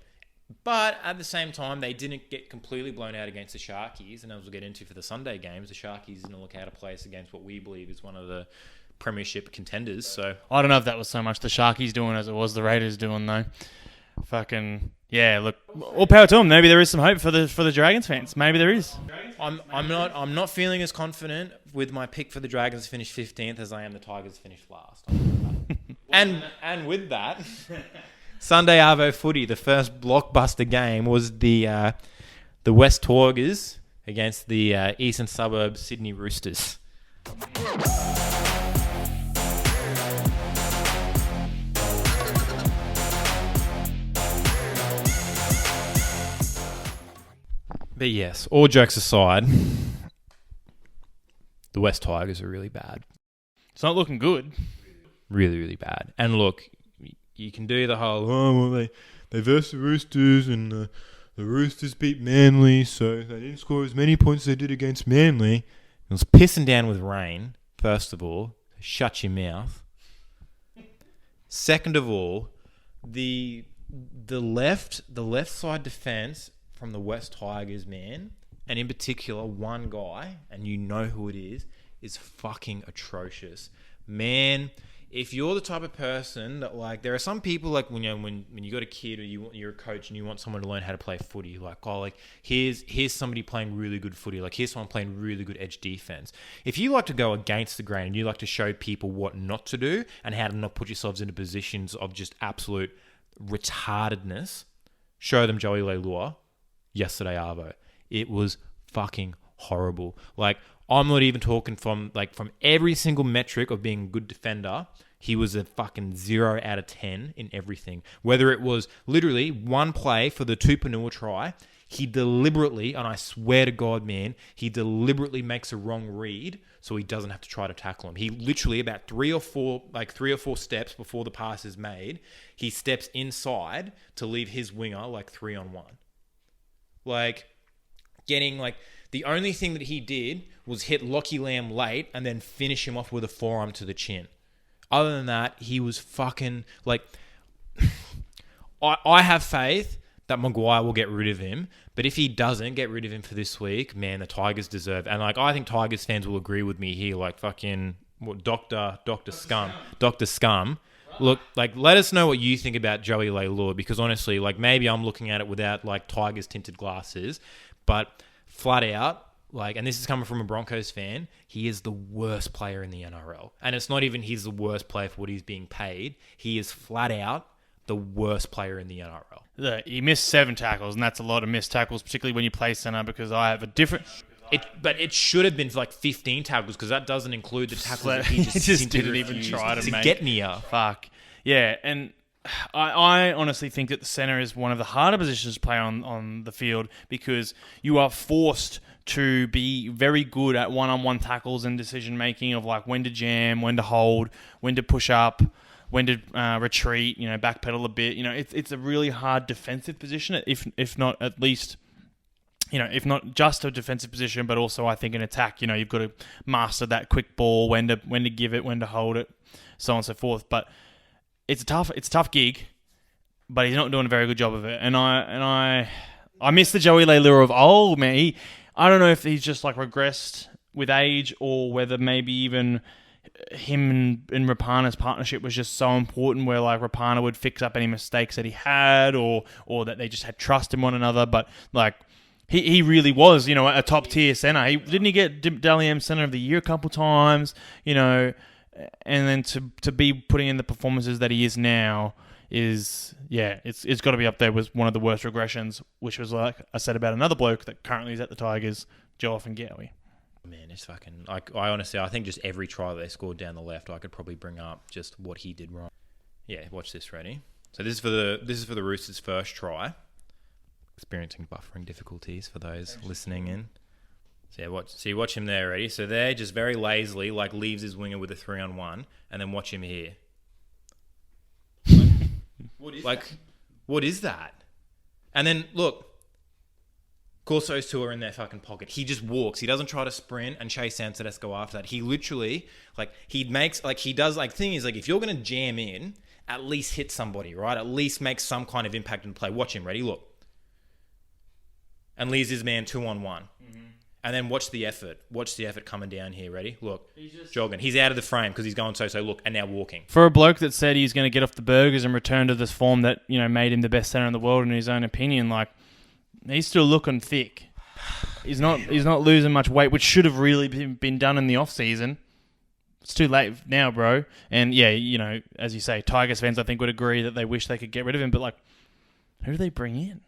But at the same time, they didn't get completely blown out against the Sharkies, and as we'll get into for the Sunday games, the Sharkies didn't look out of place against what we believe is one of the premiership contenders. So I don't know if that was so much the Sharkies doing as it was the Raiders doing, though. Fucking look, all power to them. Maybe there is some hope for the Dragons fans. Maybe there is. I'm not feeling as confident with my pick for the Dragons to finish 15th as I am the Tigers to finish last. and with that, Sunday Arvo footy, the first blockbuster game was the West Tigers against the Eastern Suburbs Sydney Roosters. But yes, all jokes aside, the West Tigers are really bad. It's not looking good. Really, really bad. And look, you can do the whole, they versed the Roosters and the Roosters beat Manly, so they didn't score as many points as they did against Manly. It was pissing down with rain, first of all. Shut your mouth. Second of all, the left side defence from the West Tigers, man, and in particular one guy, and you know who it is fucking atrocious. Man, if you're the type of person that there are some people when you got a kid or you're a coach and you want someone to learn how to play footy, here's somebody playing really good footy, here's someone playing really good edge defense. If you like to go against the grain and you like to show people what not to do and how to not put yourselves into positions of just absolute retardedness, show them Joey Leilua yesterday, Arvo. It was fucking horrible. I'm not even talking from every single metric of being a good defender. He was a fucking 0 out of 10 in everything. Whether it was literally one play for the Tupanua try, he deliberately, and I swear to God, man, he deliberately makes a wrong read so he doesn't have to try to tackle him. He literally, about three or four steps before the pass is made, he steps inside to leave his winger like 3-on-1. Like, getting like, the only thing that he did was hit Lockie Lamb late and then finish him off with a forearm to the chin. Other than that, he was fucking like, I have faith that Maguire will get rid of him. But if he doesn't get rid of him for this week, man, the Tigers deserve. And like, I think Tigers fans will agree with me here. Like fucking Dr. Scum. Look, like, let us know what you think about Joey Leilua, because honestly, like, maybe I'm looking at it without like Tigers tinted glasses, but flat out, like, and this is coming from a Broncos fan, he is the worst player in the NRL. And it's not even he's the worst player for what he's being paid. He is flat out the worst player in the NRL. He missed 7 tackles, and that's a lot of missed tackles, particularly when you play centre, because I have a different... But it should have been like 15 tackles, because that doesn't include the tackles that he just didn't even try to make. Get near. Fuck. Yeah, and I honestly think that the centre is one of the harder positions to play on the field, because you are forced to be very good at one-on-one tackles and decision-making of like when to jam, when to hold, when to push up, when to retreat, backpedal a bit. It's a really hard defensive position, if not at least, if not just a defensive position, but also I think an attack. You've got to master that quick ball, when to give it, when to hold it, so on and so forth. But it's a tough gig, but he's not doing a very good job of it. And I miss the Joey Leilua of old, man. I don't know if he's just like regressed with age, or whether maybe even him and Rapana's partnership was just so important, where like Rapana would fix up any mistakes that he had, or that they just had trust in one another. But like, he really was, a top tier center. Didn't he get Dally M Center of the Year a couple times, and then to be putting in the performances that he is now it's got to be up there with one of the worst regressions, which was like I said about another bloke that currently is at the Tigers, Joel Fingowie. Man, it's fucking like, I honestly, I think just every try they scored down the left, I could probably bring up just what he did wrong. Yeah, watch this. Ready? So this is for the Roosters' first try. Experiencing buffering difficulties for those listening in. So watch him there. Ready? So there, just very lazily, like leaves his winger with a 3-on-1, and then watch him here. What is that? And then look. Of course, those two are in their fucking pocket. He just walks. He doesn't try to sprint and chase down Tedesco after that. He literally, thing is, like, if you're going to jam in, at least hit somebody, right? At least make some kind of impact in play. Watch him. Ready? Look. And leaves his man 2-on-1. Mm-hmm. And then watch the effort. Watch the effort coming down here. Ready? Look. He's jogging. He's out of the frame because he's going so. Look, and now walking. For a bloke that said he's going to get off the burgers and return to this form that, made him the best center in the world in his own opinion, like, he's still looking thick. He's not losing much weight, which should have really been done in the off season. It's too late now, bro. And yeah, as you say, Tigers fans I think would agree that they wish they could get rid of him. But like, who do they bring in?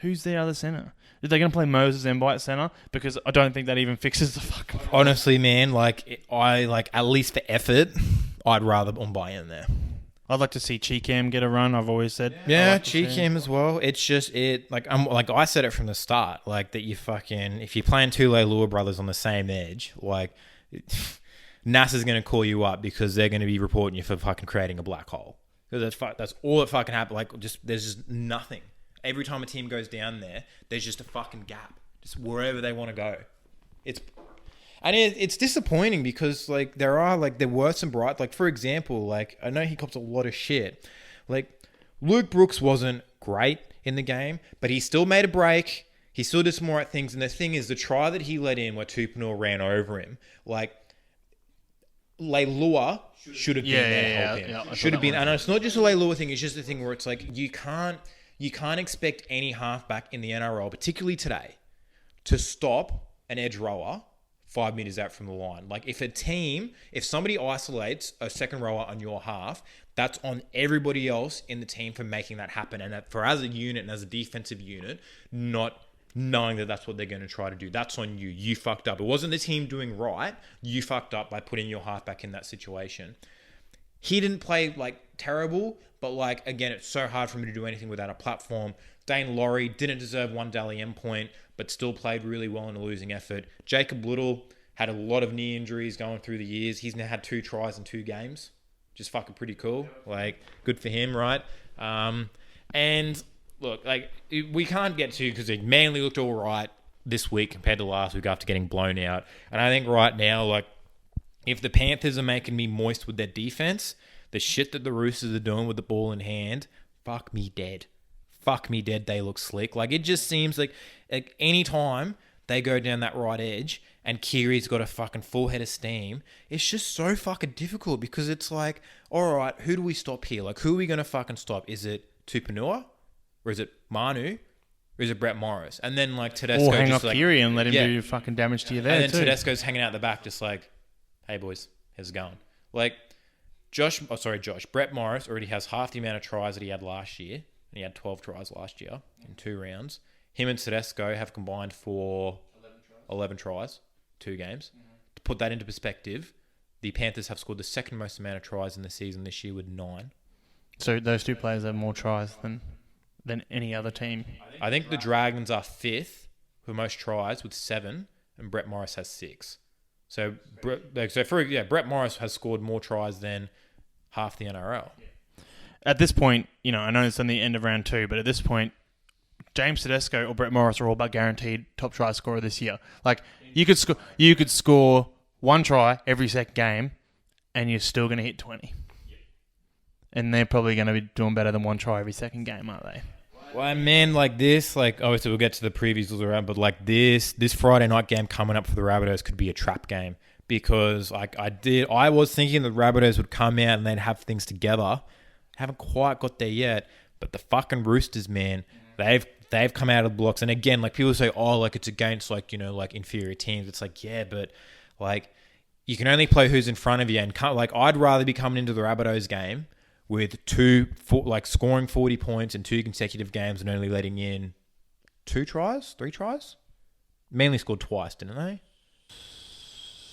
Who's the other center? Are they going to play Moses Mbai at center? Because I don't think that even fixes the fucking problem. Honestly, man, at least for effort, I'd rather Mbai in there. I'd like to see Cheekham get a run. I've always said. Yeah, Cheekham as well. It's just I said it from the start, like that if you're playing two Leilua brothers on the same edge, like NASA's going to call you up because they're going to be reporting you for fucking creating a black hole. Because that's all that fucking happened. Like, there's just nothing. Every time a team goes down there, there's just a fucking gap, just wherever they want to go. It's disappointing because like there were some bright, like for example, like I know he cops a lot of shit. Like Luke Brooks wasn't great in the game, but he still made a break. He still did some more right things. And the thing is, the try that he let in where Tupanua ran over him, like Leilua should have been there to help him. Yeah, should have been. And it's not just a Leilua thing. It's just a thing where it's like you can't expect any halfback in the NRL, particularly today, to stop an edge rower 5 meters out from the line. Like if somebody isolates a second rower on your half, that's on everybody else in the team for making that happen. And for as a unit and as a defensive unit, not knowing that that's what they're going to try to do. That's on you. You fucked up. It wasn't the team doing right. You fucked up by putting your halfback in that situation. he didn't play like terrible, but like again, it's so hard for him to do anything without a platform. Dane Laurie didn't deserve one Dally M point, but still played really well in a losing effort. Jacob Little had a lot of knee injuries going through the years. He's now had 2 tries in 2 games. Just fucking pretty cool. Like, good for him, right? And look, like, we can't get to, because Manly looked all right this week compared to last week after getting blown out. And I think right now, like, if the Panthers are making me moist with their defense, the shit that the Roosters are doing with the ball in hand, fuck me dead. Fuck me dead, they look slick. Like, it just seems like any time they go down that right edge and Kiri's got a fucking full head of steam, it's just so fucking difficult because it's like, all right, who do we stop here? Like, who are we going to fucking stop? Is it Tupanua? Or is it Manu? Or is it Brett Morris? And then, like, Tedesco Or hang just off Kiri and let him do fucking damage to you there, and then too. Tedesco's hanging out the back just like, hey, boys, how's it going? Like, Brett Morris already has half the amount of tries that he had last year. And he had 12 tries last year in 2 rounds. Him and Tedesco have combined for 11 tries, 2 games. To put that into perspective, the Panthers have scored the second most amount of tries in the season this year with 9. So those 2 players have more tries than any other team. I think the Dragons are 5th for most tries with 7, and Brett Morris has 6. So Brett Morris has scored more tries than half the NRL. At this point, you know, I know it's on the end of round 2, but at this point, James Tedesco or Brett Morris are all but guaranteed top try scorer this year. Like, you could score 1 try every second game, and you're still going to hit 20. And they're probably going to be doing better than 1 try every second game, aren't they? Well, man, like this, like, obviously we'll get to the previews all around, but like this Friday night game coming up for the Rabbitohs could be a trap game because, like, I was thinking the Rabbitohs would come out and they'd have things together. Haven't quite got there yet, but the fucking Roosters, man, they've come out of the blocks. And again, like, people say, oh, like, it's against, like, you know, like, inferior teams. It's like, yeah, but like, you can only play who's in front of you. And like, I'd rather be coming into the Rabbitohs game with scoring 40 points in 2 consecutive games and only letting in 3 tries. Manly scored twice, didn't they?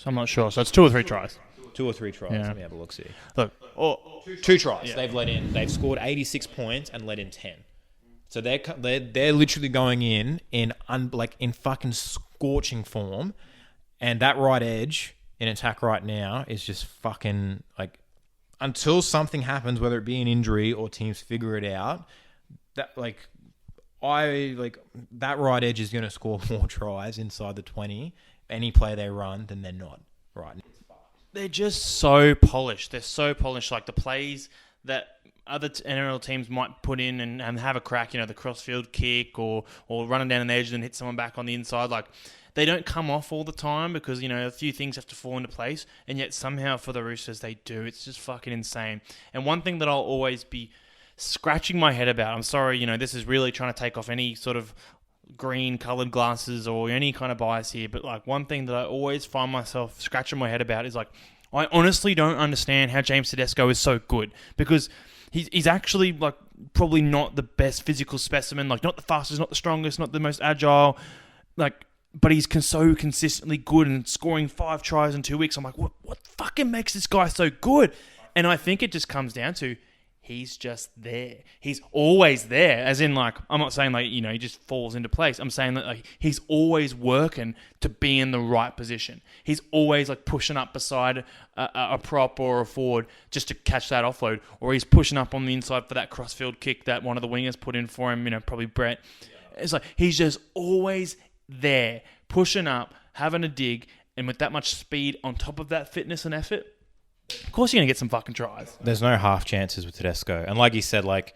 I'm not sure. So it's 2 or 3 tries. 2 or 3 tries. Yeah. Let me have a look. See. Look, 2 tries. Yeah. They've scored 86 points and let in 10. So they're literally going in fucking scorching form, and that right edge in attack right now is just fucking like, until something happens, whether it be an injury or teams figure it out, that that right edge is going to score more tries inside the 20 any play they run than they're not right. they're just so polished. They're so polished. Like the plays that other NRL teams might put in and have a crack, you know, the crossfield kick or running down an edge and hit someone back on the inside. Like, they don't come off all the time because, you know, a few things have to fall into place. And yet somehow for the Roosters, they do. It's just fucking insane. And one thing that I'll always be scratching my head about, I'm sorry, you know, this is really trying to take off any sort of green coloured glasses or any kind of bias here, but like one thing that I always find myself scratching my head about is like, I honestly don't understand how James Tedesco is so good, because he's actually like probably not the best physical specimen, like not the fastest, not the strongest, not the most agile, like, but he's so consistently good and scoring 5 tries in 2 weeks. I'm like, what fucking makes this guy so good? And I think it just comes down to he's just there. He's always there. As in, like, I'm not saying, like, you know, he just falls into place. I'm saying that, like, he's always working to be in the right position. He's always, like, pushing up beside a prop or a forward just to catch that offload. Or he's pushing up on the inside for that crossfield kick that one of the wingers put in for him, you know, probably Brett. Yeah. It's like, he's just always there, pushing up, having a dig, and with that much speed on top of that fitness and effort, of course you're going to get some fucking tries. There's no half chances with Tedesco. And like you said, like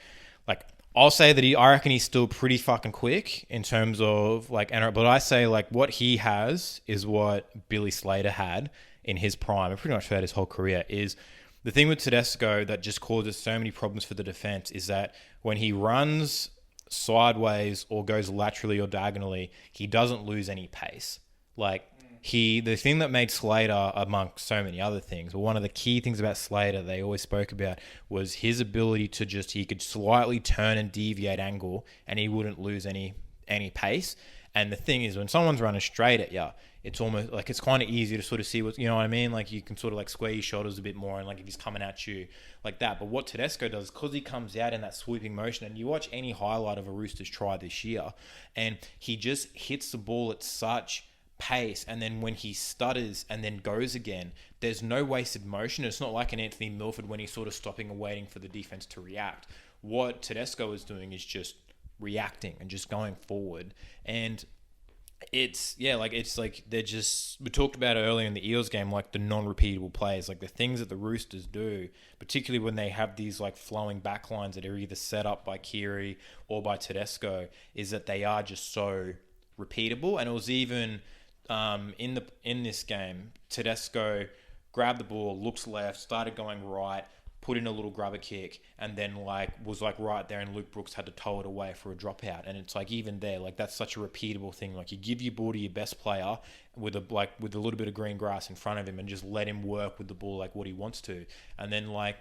I'll say that I reckon he's still pretty fucking quick in terms of like, but I say like what he has is what Billy Slater had in his prime, and pretty much throughout his whole career. Is the thing with Tedesco that just causes so many problems for the defense is that when he runs sideways or goes laterally or diagonally, he doesn't lose any pace. Like, the thing that made Slater, amongst so many other things, but one of the key things about Slater they always spoke about was his ability to he could slightly turn and deviate angle and he wouldn't lose any pace. And the thing is, when someone's running straight at you, it's almost like it's kind of easy to sort of see what, you know what I mean? Like you can sort of like square your shoulders a bit more, and like if he's coming at you like that. But what Tedesco does, because he comes out in that sweeping motion, and you watch any highlight of a Roosters try this year, and he just hits the ball at such pace, and then when he stutters and then goes again, there's no wasted motion. It's not like an Anthony Milford when he's sort of stopping and waiting for the defense to react. What Tedesco is doing is just reacting and just going forward. And it's like they're just, we talked about it earlier in the Eels game, like the non-repeatable plays, like the things that the Roosters do, particularly when they have these like flowing backlines that are either set up by Keary or by Tedesco, is that they are just so repeatable. And it was even in this game, Tedesco grabbed the ball, looks left, started going right, put in a little grubber kick, and then was right there, and Luke Brooks had to tow it away for a dropout. And it's like, even there, like that's such a repeatable thing. Like you give your ball to your best player with a little bit of green grass in front of him, and just let him work with the ball like what he wants to. And then like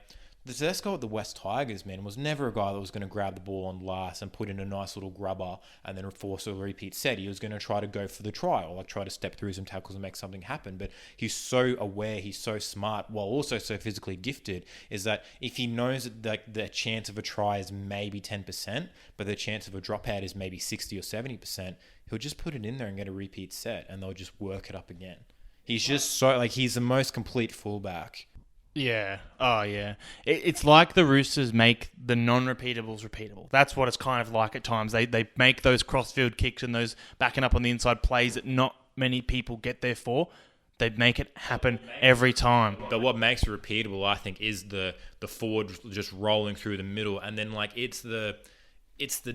the Tedesco at the West Tigers, man, was never a guy that was going to grab the ball on last and put in a nice little grubber and then force a repeat set. He was going to try to go for the try, or like try to step through some tackles and make something happen. But he's so aware, he's so smart, while also so physically gifted, is that if he knows that like the chance of a try is maybe 10%, but the chance of a dropout is maybe 60 or 70%, he'll just put it in there and get a repeat set, and they'll just work it up again. He's just so, like, he's the most complete fullback. Yeah. Oh, yeah. It's like the Roosters make the non-repeatables repeatable. That's what it's kind of like at times. They make those cross-field kicks and those backing up on the inside plays that not many people get there for. They make it happen every time. But what makes it repeatable, I think, is the forward just rolling through the middle, and then like it's the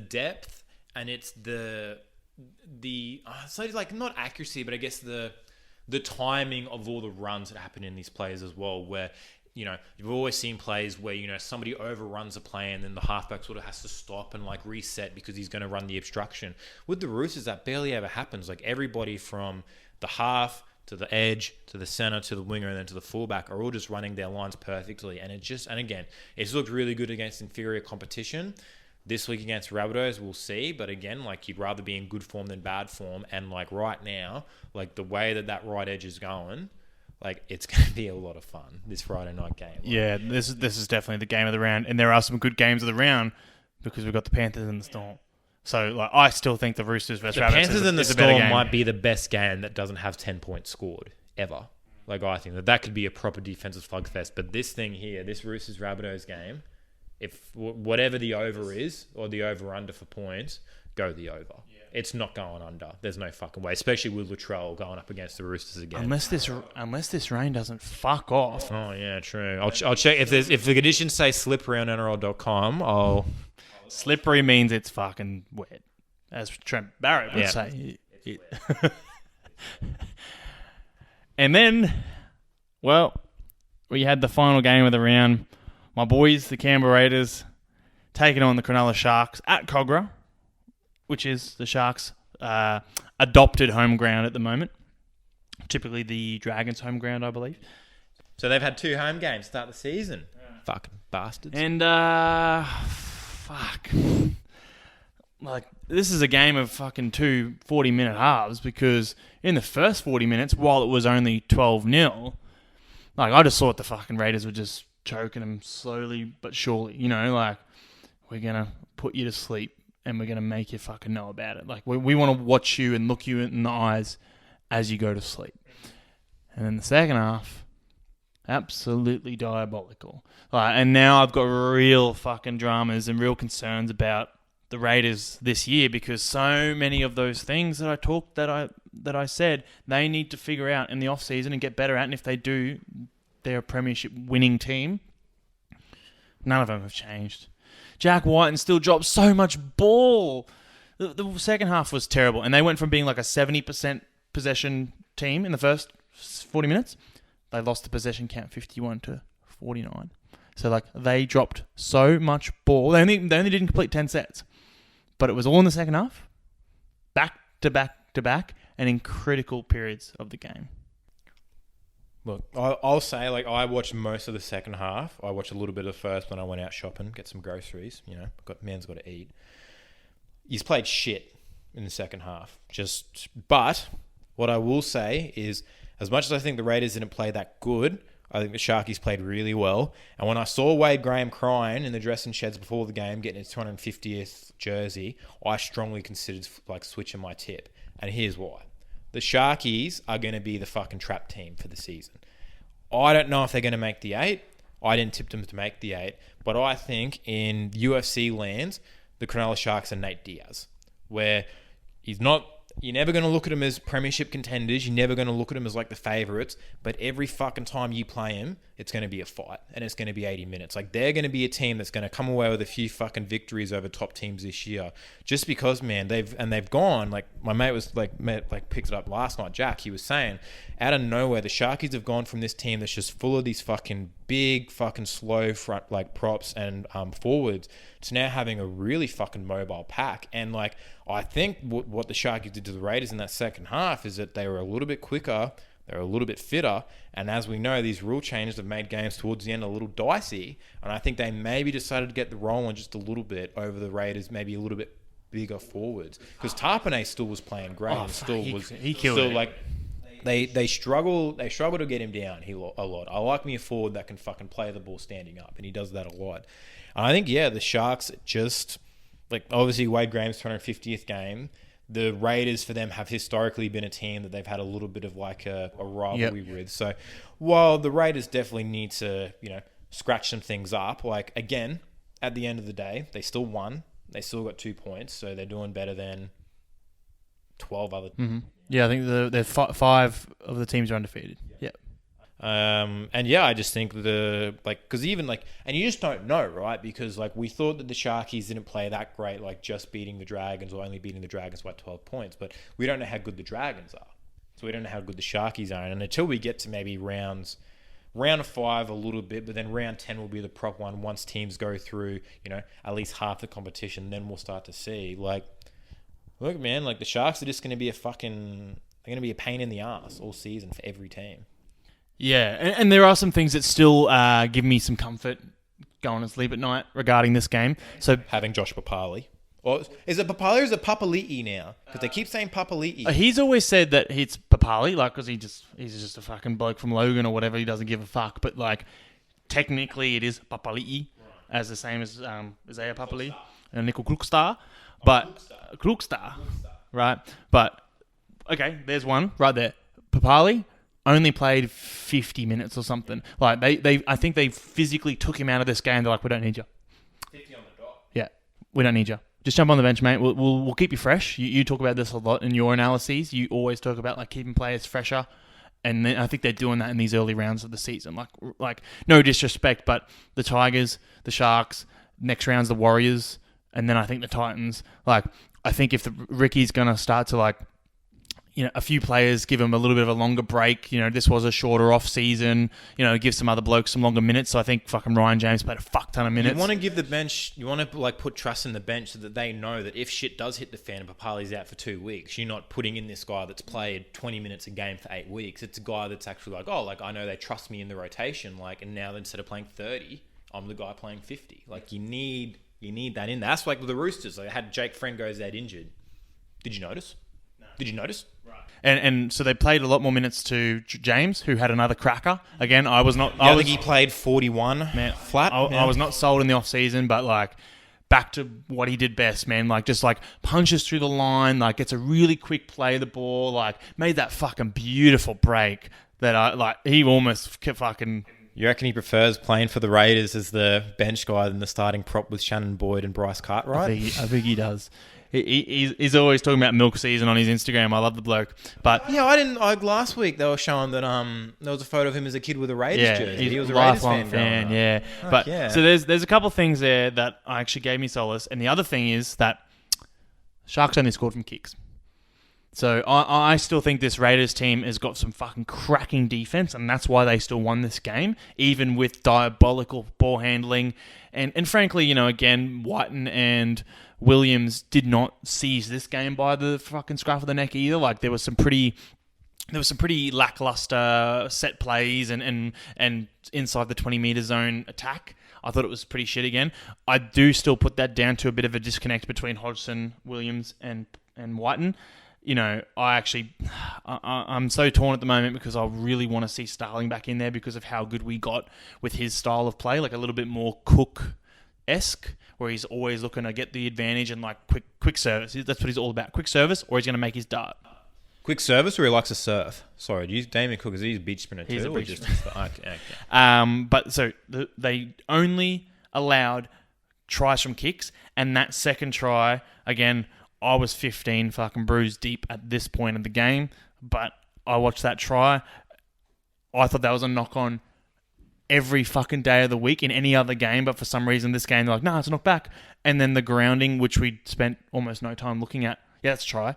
depth, and it's the so like not accuracy, but I guess the timing of all the runs that happen in these plays as well, where, you know, you've always seen plays where, you know, somebody overruns a play and then the halfback sort of has to stop and like reset because he's going to run the obstruction. With the Roosters, that barely ever happens. Like everybody from the half to the edge to the center to the winger and then to the fullback are all just running their lines perfectly. And again, it's looked really good against inferior competition. This week against Rabbitohs, we'll see. But again, like, you'd rather be in good form than bad form. And like right now, like the way that right edge is going, like it's going to be a lot of fun this Friday night game. Yeah, this is definitely the game of the round. And there are some good games of the round because we've got the Panthers and the Storm. So like, I still think the Roosters versus Rabbitohs Panthers and the is a better Storm game. might be the best game that doesn't have 10 points scored ever. Like, I think that could be a proper defensive slugfest. But this thing here, this Roosters Rabbitohs game, if whatever the over is, or the over-under for points, go the over. Yeah. It's not going under. There's no fucking way, especially with Latrell going up against the Roosters again. Unless this rain doesn't fuck off. Oh, yeah, true. I'll check. If the conditions say slippery on NRL.com, I'll... Slippery means it's fucking wet, as Trent Barrett would say. And then, well, we had the final game of the round. My boys, the Canberra Raiders, taking on the Cronulla Sharks at Cogra, which is the Sharks' adopted home ground at the moment. Typically the Dragons' home ground, I believe. So they've had 2 home games start the season. Yeah. Fucking bastards. And, fuck. Like, this is a game of fucking 2 40-minute halves, because in the first 40 minutes, while it was only 12-0, like, I just thought the fucking Raiders were just choking them slowly but surely. You know, like, we're going to put you to sleep and we're going to make you fucking know about it. Like, we want to watch you and look you in the eyes as you go to sleep. And then the second half, absolutely diabolical. Like, and now I've got real fucking dramas and real concerns about the Raiders this year, because so many of those things that I said they need to figure out in the off season and get better at, and if they do, they're a premiership winning team. None of them have changed. Jack Whiten still drops so much ball. The second half was terrible, and they went from being like a 70% possession team in the first 40 minutes. They lost the possession count 51 to 49. So like, they dropped so much ball. They only didn't complete 10 sets. But it was all in the second half, back to back to back, and in critical periods of the game. Look, I'll say, like, I watched most of the second half. I watched a little bit of the first when I went out shopping, get some groceries. You know, man's got to eat. He's played shit. in the second half. But what I will say is, as much as I think the Raiders didn't play that good, I think the Sharkies played really well. And when I saw Wade Graham crying in the dressing sheds before the game, getting his 250th jersey, I strongly considered switching my tip. And here's why. The Sharkies are going to be the fucking trap team for the season. I don't know if they're going to make the 8. I didn't tip them to make the 8. But I think in UFC lands, the Cronulla Sharks are Nate Diaz, where you're never going to look at them as premiership contenders. You're never going to look at them as like the favourites. But every fucking time you play them, it's going to be a fight. And it's going to be 80 minutes. Like, they're going to be a team that's going to come away with a few fucking victories over top teams this year. Just because, man, they've gone. Like, my mate was picked it up last night, Jack. He was saying, out of nowhere, the Sharkies have gone from this team that's just full of these fucking big, fucking slow front, props and forwards, to now having a really fucking mobile pack. And, I think what the Sharkies did to the Raiders in that second half is that they were a little bit quicker, they were a little bit fitter, and as we know, these rule changes have made games towards the end a little dicey, and I think they maybe decided to get the roll on just a little bit over the Raiders, maybe a little bit bigger forwards, because Tarpanay still was playing great, he killed it. They struggle to get him down a lot. I like me a forward that can fucking play the ball standing up, and he does that a lot. And I think, the Sharks just, obviously Wade Graham's 250th game. The Raiders, for them, have historically been a team that they've had a little bit of a rivalry with. So while the Raiders definitely need to, scratch some things up, again, at the end of the day, they still won. They still got 2 points, so they're doing better than 12 other teams. Mm-hmm. Yeah, I think the 5 of the teams are undefeated. Yeah. I just think because even and you just don't know, right? Because we thought that the Sharkies didn't play that great, just beating the Dragons or only beating the Dragons by 12 points, but we don't know how good the Dragons are. So we don't know how good the Sharkies are. And until we get to maybe round 5 a little bit, but then round 10 will be the prop one once teams go through, at least half the competition, then we'll start to see, look, man, the Sharks are just going to be they're going to be a pain in the ass all season for every team. Yeah, and there are some things that still give me some comfort going to sleep at night regarding this game. So having Josh Papali. Or is it Papali or is it Papali'i now? Because they keep saying Papali'i. He's always said that it's Papali, because he's just a fucking bloke from Logan or whatever. He doesn't give a fuck. But technically it is Papali'i, as the same as Isaiah Papali and Nickel Klukstar. But Klukstar, right? But okay, there's one right there. Papali only played 50 minutes or something. I think they physically took him out of this game. They're like, we don't need you. 50 on the dot. Yeah, we don't need you. Just jump on the bench, mate. We'll keep you fresh. You talk about this a lot in your analyses. You always talk about keeping players fresher, and then I think they're doing that in these early rounds of the season. No disrespect, but the Tigers, the Sharks, next round's the Warriors, and then I think the Titans. I think if Ricky's gonna start to a few players give them a little bit of a longer break. This was a shorter off season. Give some other blokes some longer minutes. So I think fucking Ryan James played a fuck ton of minutes. You want to give the bench, you want to put trust in the bench so that they know that if shit does hit the fan and Papali's out for 2 weeks, you're not putting in this guy that's played 20 minutes a game for 8 weeks. It's a guy that's actually I know they trust me in the rotation. And now instead of playing 30, I'm the guy playing 50. You need that in there. That's with the Roosters. They had Jake Friend goes out injured. Did you notice? No. Did you notice? Right. And so they played a lot more minutes to James, who had another cracker. Again, I was not... I think he played 41 flat. I was not sold in the off-season, but back to what he did best, man. Just punches through the line, gets a really quick play of the ball, made that fucking beautiful break that he almost kept fucking... You reckon he prefers playing for the Raiders as the bench guy than the starting prop with Shannon Boyd and Bryce Cartwright? I think he does. He's always talking about milk season on his Instagram. I love the bloke. But yeah, I didn't. Last week they were showing that there was a photo of him as a kid with a Raiders jersey. He was a Raiders fan. Yeah. But so there's a couple of things there that actually gave me solace, and the other thing is that Sharks only scored from kicks. So I still think this Raiders team has got some fucking cracking defense, and that's why they still won this game, even with diabolical ball handling. And frankly, again, Whiten and Williams did not seize this game by the fucking scruff of the neck either. There was some pretty lackluster set plays and inside the 20-meter zone attack. I thought it was pretty shit again. I do still put that down to a bit of a disconnect between Hodgson, Williams, and and Whiten. You know, I'm so torn at the moment because I really want to see Starling back in there because of how good we got with his style of play, like a little bit more Cook-esque, where he's always looking to get the advantage and like quick service. That's what he's all about, quick service, or he's going to make his dart. Quick service, or he likes to surf? Sorry, do you Damien Cook, is he a beach spinner too? He's a or beach just, spinner. okay. But so they only allowed tries from kicks, and that second try, again, I was 15 fucking bruised deep at this point of the game, but I watched that try. I thought that was a knock-on every fucking day of the week in any other game, but for some reason this game, they're like, nah, it's a knock back. And then the grounding, which we spent almost no time looking at, yeah, it's a try.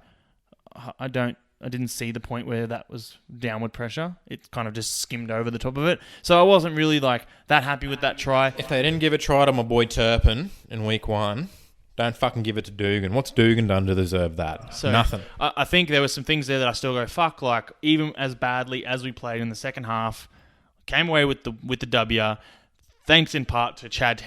I didn't see the point where that was downward pressure. It kind of just skimmed over the top of it. So I wasn't really like that happy with that try. If they didn't give a try to my boy Turpin in week 1, don't fucking give it to Dugan. What's Dugan done to deserve that? So Nothing. I think there were some things there that I still go, fuck, like even as badly as we played in the second half, came away with the W, thanks in part to Chad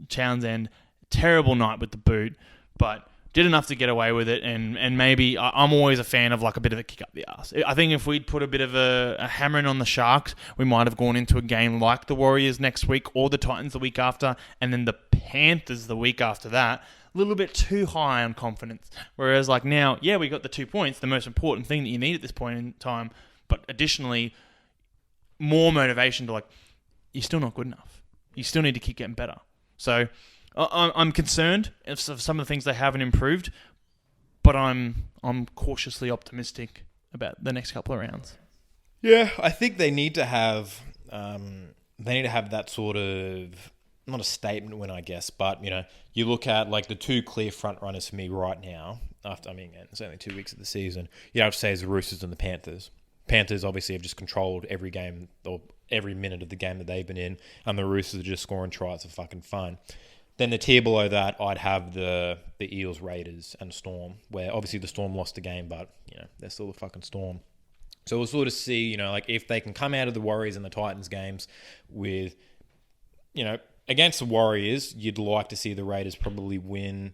Townsend. Terrible night with the boot, but did enough to get away with it, and maybe I'm always a fan of like a bit of a kick up the arse. I think if we'd put a bit of a hammering on the Sharks, we might have gone into a game like the Warriors next week or the Titans the week after, and then the Panthers the week after that. A little bit too high on confidence. Whereas like now, yeah, we got the 2 points, the most important thing that you need at this point in time, but additionally, more motivation to like, you're still not good enough. You still need to keep getting better. So I'm concerned of some of the things they haven't improved, but I'm cautiously optimistic about the next couple of rounds. Yeah, I think they need to have that sort of, not a statement win, I guess, but you know, you look at like the two clear front runners for me right now. It's only 2 weeks of the season. You have to say is the Roosters and the Panthers. Panthers obviously have just controlled every game or every minute of the game that they've been in, and the Roosters are just scoring tries for fucking fun. Then the tier below that, I'd have the Eels, Raiders, and Storm, where obviously the Storm lost the game, but you know they're still the fucking Storm. So we'll sort of see, you know, like if they can come out of the Warriors and the Titans games with, you know, against the Warriors, you'd like to see the Raiders probably win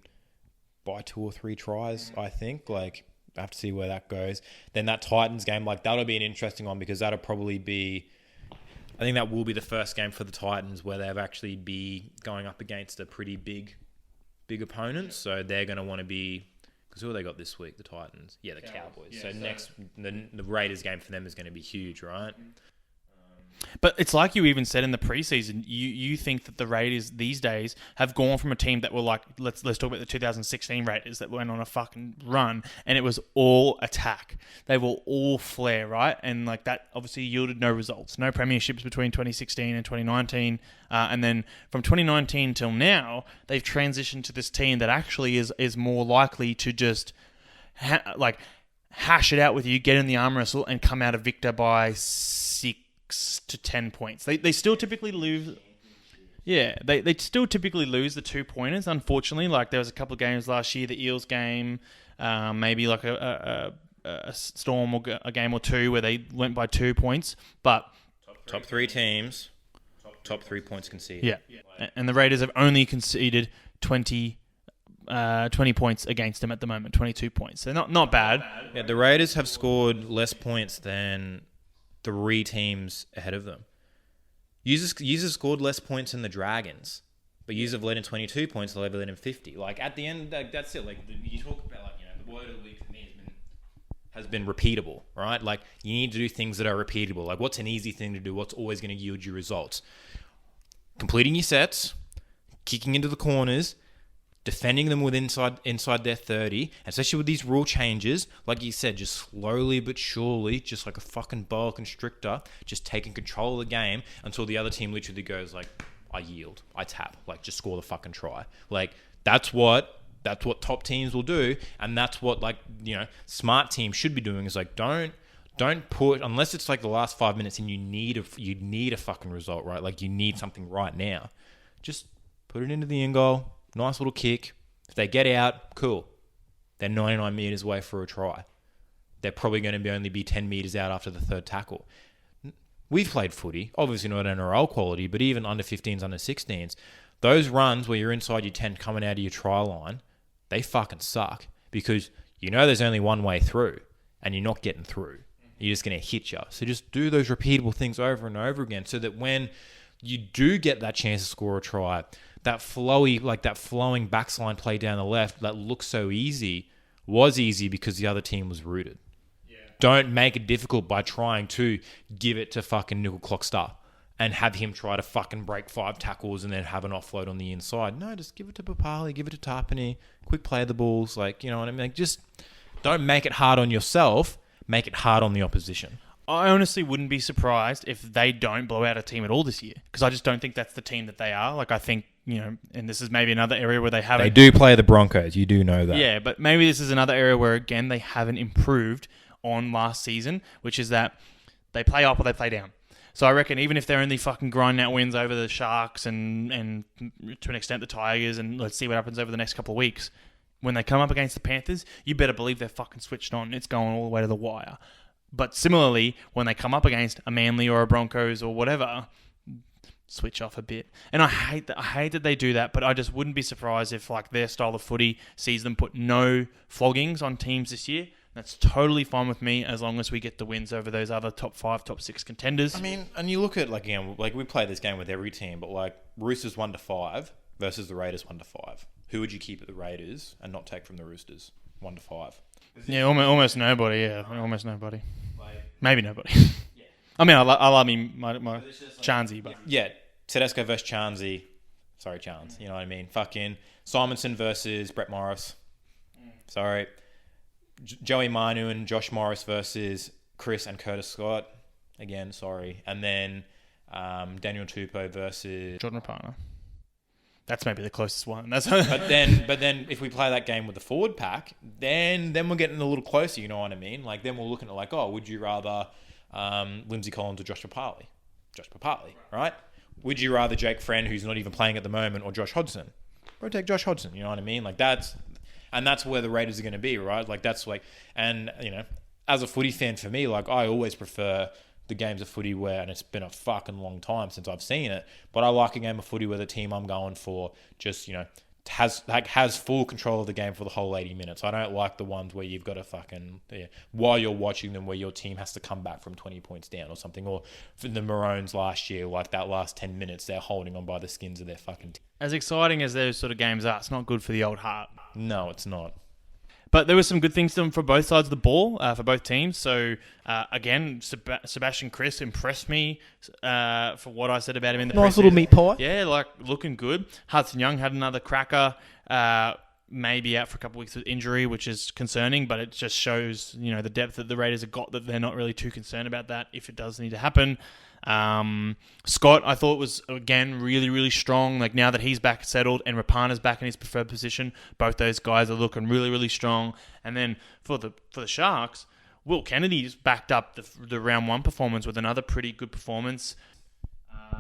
by 2 or 3 tries. I think like. I have to see where that goes. Then that Titans game, like that'll be an interesting one because that'll probably be, I think that will be the first game for the Titans where they'll actually be going up against a pretty big opponent. So they're going to want to be, because who have they got this week? The Titans. Yeah, the Cowboys. Yeah, so next, the Raiders game for them is going to be huge, right? But it's like you even said in the preseason, you think that the Raiders these days have gone from a team that were like, let's talk about the 2016 Raiders that went on a fucking run, and it was all attack. They were all flair, right? And like that obviously yielded no results. No premierships between 2016 and 2019. And then from 2019 till now, they've transitioned to this team that actually is more likely to just hash it out with you, get in the arm wrestle, and come out a victor by 6 to 10 points. They still typically lose. Yeah, they still typically lose the 2-pointers, unfortunately. Like there was a couple of games last year, the Eels game, maybe like a Storm or a game or two where they went by 2 points. But top 3 teams, top 3 points conceded. Yeah, and the Raiders have only conceded 20 points against them at the moment, 22 points. So not bad. Yeah, the Raiders have scored less points than 3 teams ahead of them. Users scored less points than the Dragons, but users have led in 22 points, they've led in 50. Like at the end, that's it. Like you talk about, like, you know, the word of the week for me has been repeatable, right? Like you need to do things that are repeatable. Like what's an easy thing to do? What's always going to yield you results? Completing your sets, kicking into the corners, defending them with inside their 30, especially with these rule changes, like you said, just slowly but surely, just like a fucking boa constrictor, just taking control of the game until the other team literally goes like, I yield, I tap, like just score the fucking try. Like that's what top teams will do, and that's what, like, you know, smart teams should be doing is like don't put, unless it's like the last 5 minutes and you need a fucking result, right? Like you need something right now. Just put it into the end goal. Nice little kick. If they get out, cool. They're 99 metres away for a try. They're probably going to only be 10 metres out after the 3rd tackle. We've played footy, obviously not NRL quality, but even under 15s, under 16s, those runs where you're inside your 10 coming out of your try line, they fucking suck because you know there's only one way through, and you're not getting through. You're just going to hit you. So just do those repeatable things over and over again, so that when you do get that chance to score a try, that flowing backsline play down the left that looks so easy was easy because the other team was rooted. Yeah. Don't make it difficult by trying to give it to fucking Nickel Clockstar and have him try to fucking break 5 tackles and then have an offload on the inside. No, just give it to Papali, give it to Tarpany, quick play the balls. Like, you know what I mean? Like, just don't make it hard on yourself. Make it hard on the opposition. I honestly wouldn't be surprised if they don't blow out a team at all this year, because I just don't think that's the team that they are. Like, I think, you know, and this is maybe another area where they haven't... They do play the Broncos. You do know that. Yeah, but maybe this is another area where, again, they haven't improved on last season, which is that they play up or they play down. So I reckon even if they're only fucking grinding out wins over the Sharks and to an extent the Tigers, and let's see what happens over the next couple of weeks, when they come up against the Panthers, you better believe they're fucking switched on. It's going all the way to the wire. But similarly, when they come up against a Manly or a Broncos or whatever, switch off a bit. And I hate that they do that, but I just wouldn't be surprised if, like, their style of footy sees them put no floggings on teams this year. That's totally fine with me, as long as we get the wins over those other top 5, top 6 contenders. I mean, and you look at, like, again, like, we play this game with every team, but, like, Roosters 1-5 versus the Raiders 1-5. Who would you keep at the Raiders and not take from the Roosters 1-5? Yeah, almost nobody. Yeah, almost nobody. Maybe nobody. Yeah. I mean, I love me, my Chansey, but yeah, Tedesco versus Chansey. Sorry, Chans. You know what I mean? Fucking Simonson versus Brett Morris. Sorry. Joey Manu and Josh Morris versus Chris and Curtis Scott. Again, sorry. And then Daniel Tupou versus Jordan Rapana. That's maybe the closest one. but then if we play that game with the forward pack, then we're getting a little closer. You know what I mean? Like, then we're looking at, like, oh, would you rather Lindsay Collins or Josh Papali? Josh Papali, right? Would you rather Jake Friend, who's not even playing at the moment, or Josh Hodgson? Or take Josh Hodgson. You know what I mean? Like, that's where the Raiders are going to be, right? Like, that's like, and you know, as a footy fan, for me, like, I always prefer the games of footy where, and it's been a fucking long time since I've seen it, but I like a game of footy where the team I'm going for just, you know, has full control of the game for the whole 80 minutes. I don't like the ones where you've got to fucking, while you're watching them, where your team has to come back from 20 points down or something. Or for the Maroons last year, like that last 10 minutes, they're holding on by the skins of their fucking team. As exciting as those sort of games are, it's not good for the old heart. No, it's not. But there were some good things done for both sides of the ball, for both teams. So, again, Sebastian Kris impressed me for what I said about him in the nice little meat pie. Yeah, like, looking good. Hudson Young had another cracker, maybe out for a couple of weeks with injury, which is concerning, but it just shows, you know, the depth that the Raiders have got, that they're not really too concerned about that if it does need to happen. Scott, I thought, was, again, really, really strong. Like, now that he's back settled and Rapana's back in his preferred position, both those guys are looking really, really strong. And then for the Sharks, Will Kennedy's backed up the round 1 performance with another pretty good performance.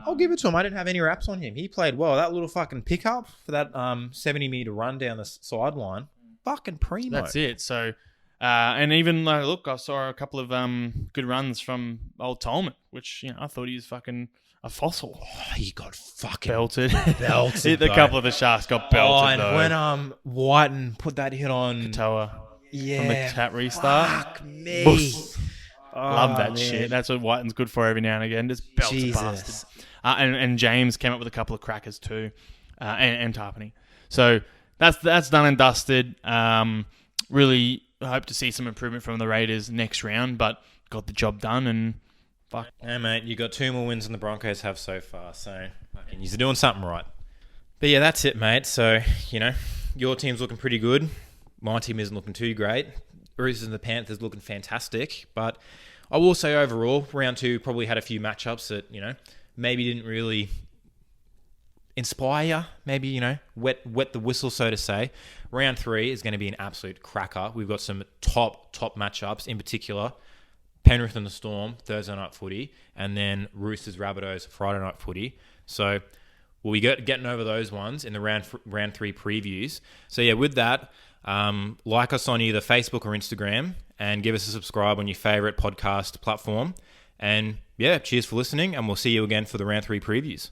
I'll give it to him. I didn't have any raps on him. He played well. That little fucking pickup for that 70-meter run down the sideline, fucking primo. That's it. So... and even, look, I saw a couple of good runs from old Tolman, which, you know, I thought he was fucking a fossil. Oh, he got fucking belted. Belted. A couple of the Sharks got belted, and when Whiten put that hit on Katoa, yeah, from the tap restart. Fuck me. Love that shit. That's what Whiten's good for every now and again. Just belts a bastard. And James came up with a couple of crackers too, and Tarpany. So that's done and dusted. Really. I hope to see some improvement from the Raiders next round, but got the job done, and fuck. Hey, mate, you got 2 more wins than the Broncos have so far, so you're doing something right. But yeah, that's it, mate. So, you know, your team's looking pretty good. My team isn't looking too great. Roosters and the Panthers looking fantastic, but I will say overall, round 2 probably had a few matchups that, you know, maybe didn't really inspire you, maybe, you know, wet the whistle, so to say. Round 3 is going to be an absolute cracker. We've got some top matchups, in particular Penrith and the Storm, Thursday night footy, and then Roosters, Rabbitohs, Friday night footy. So we'll be getting over those ones in the round 3 previews. So yeah, with that, like us on either Facebook or Instagram, and give us a subscribe on your favourite podcast platform. And yeah, cheers for listening, and we'll see you again for the round 3 previews.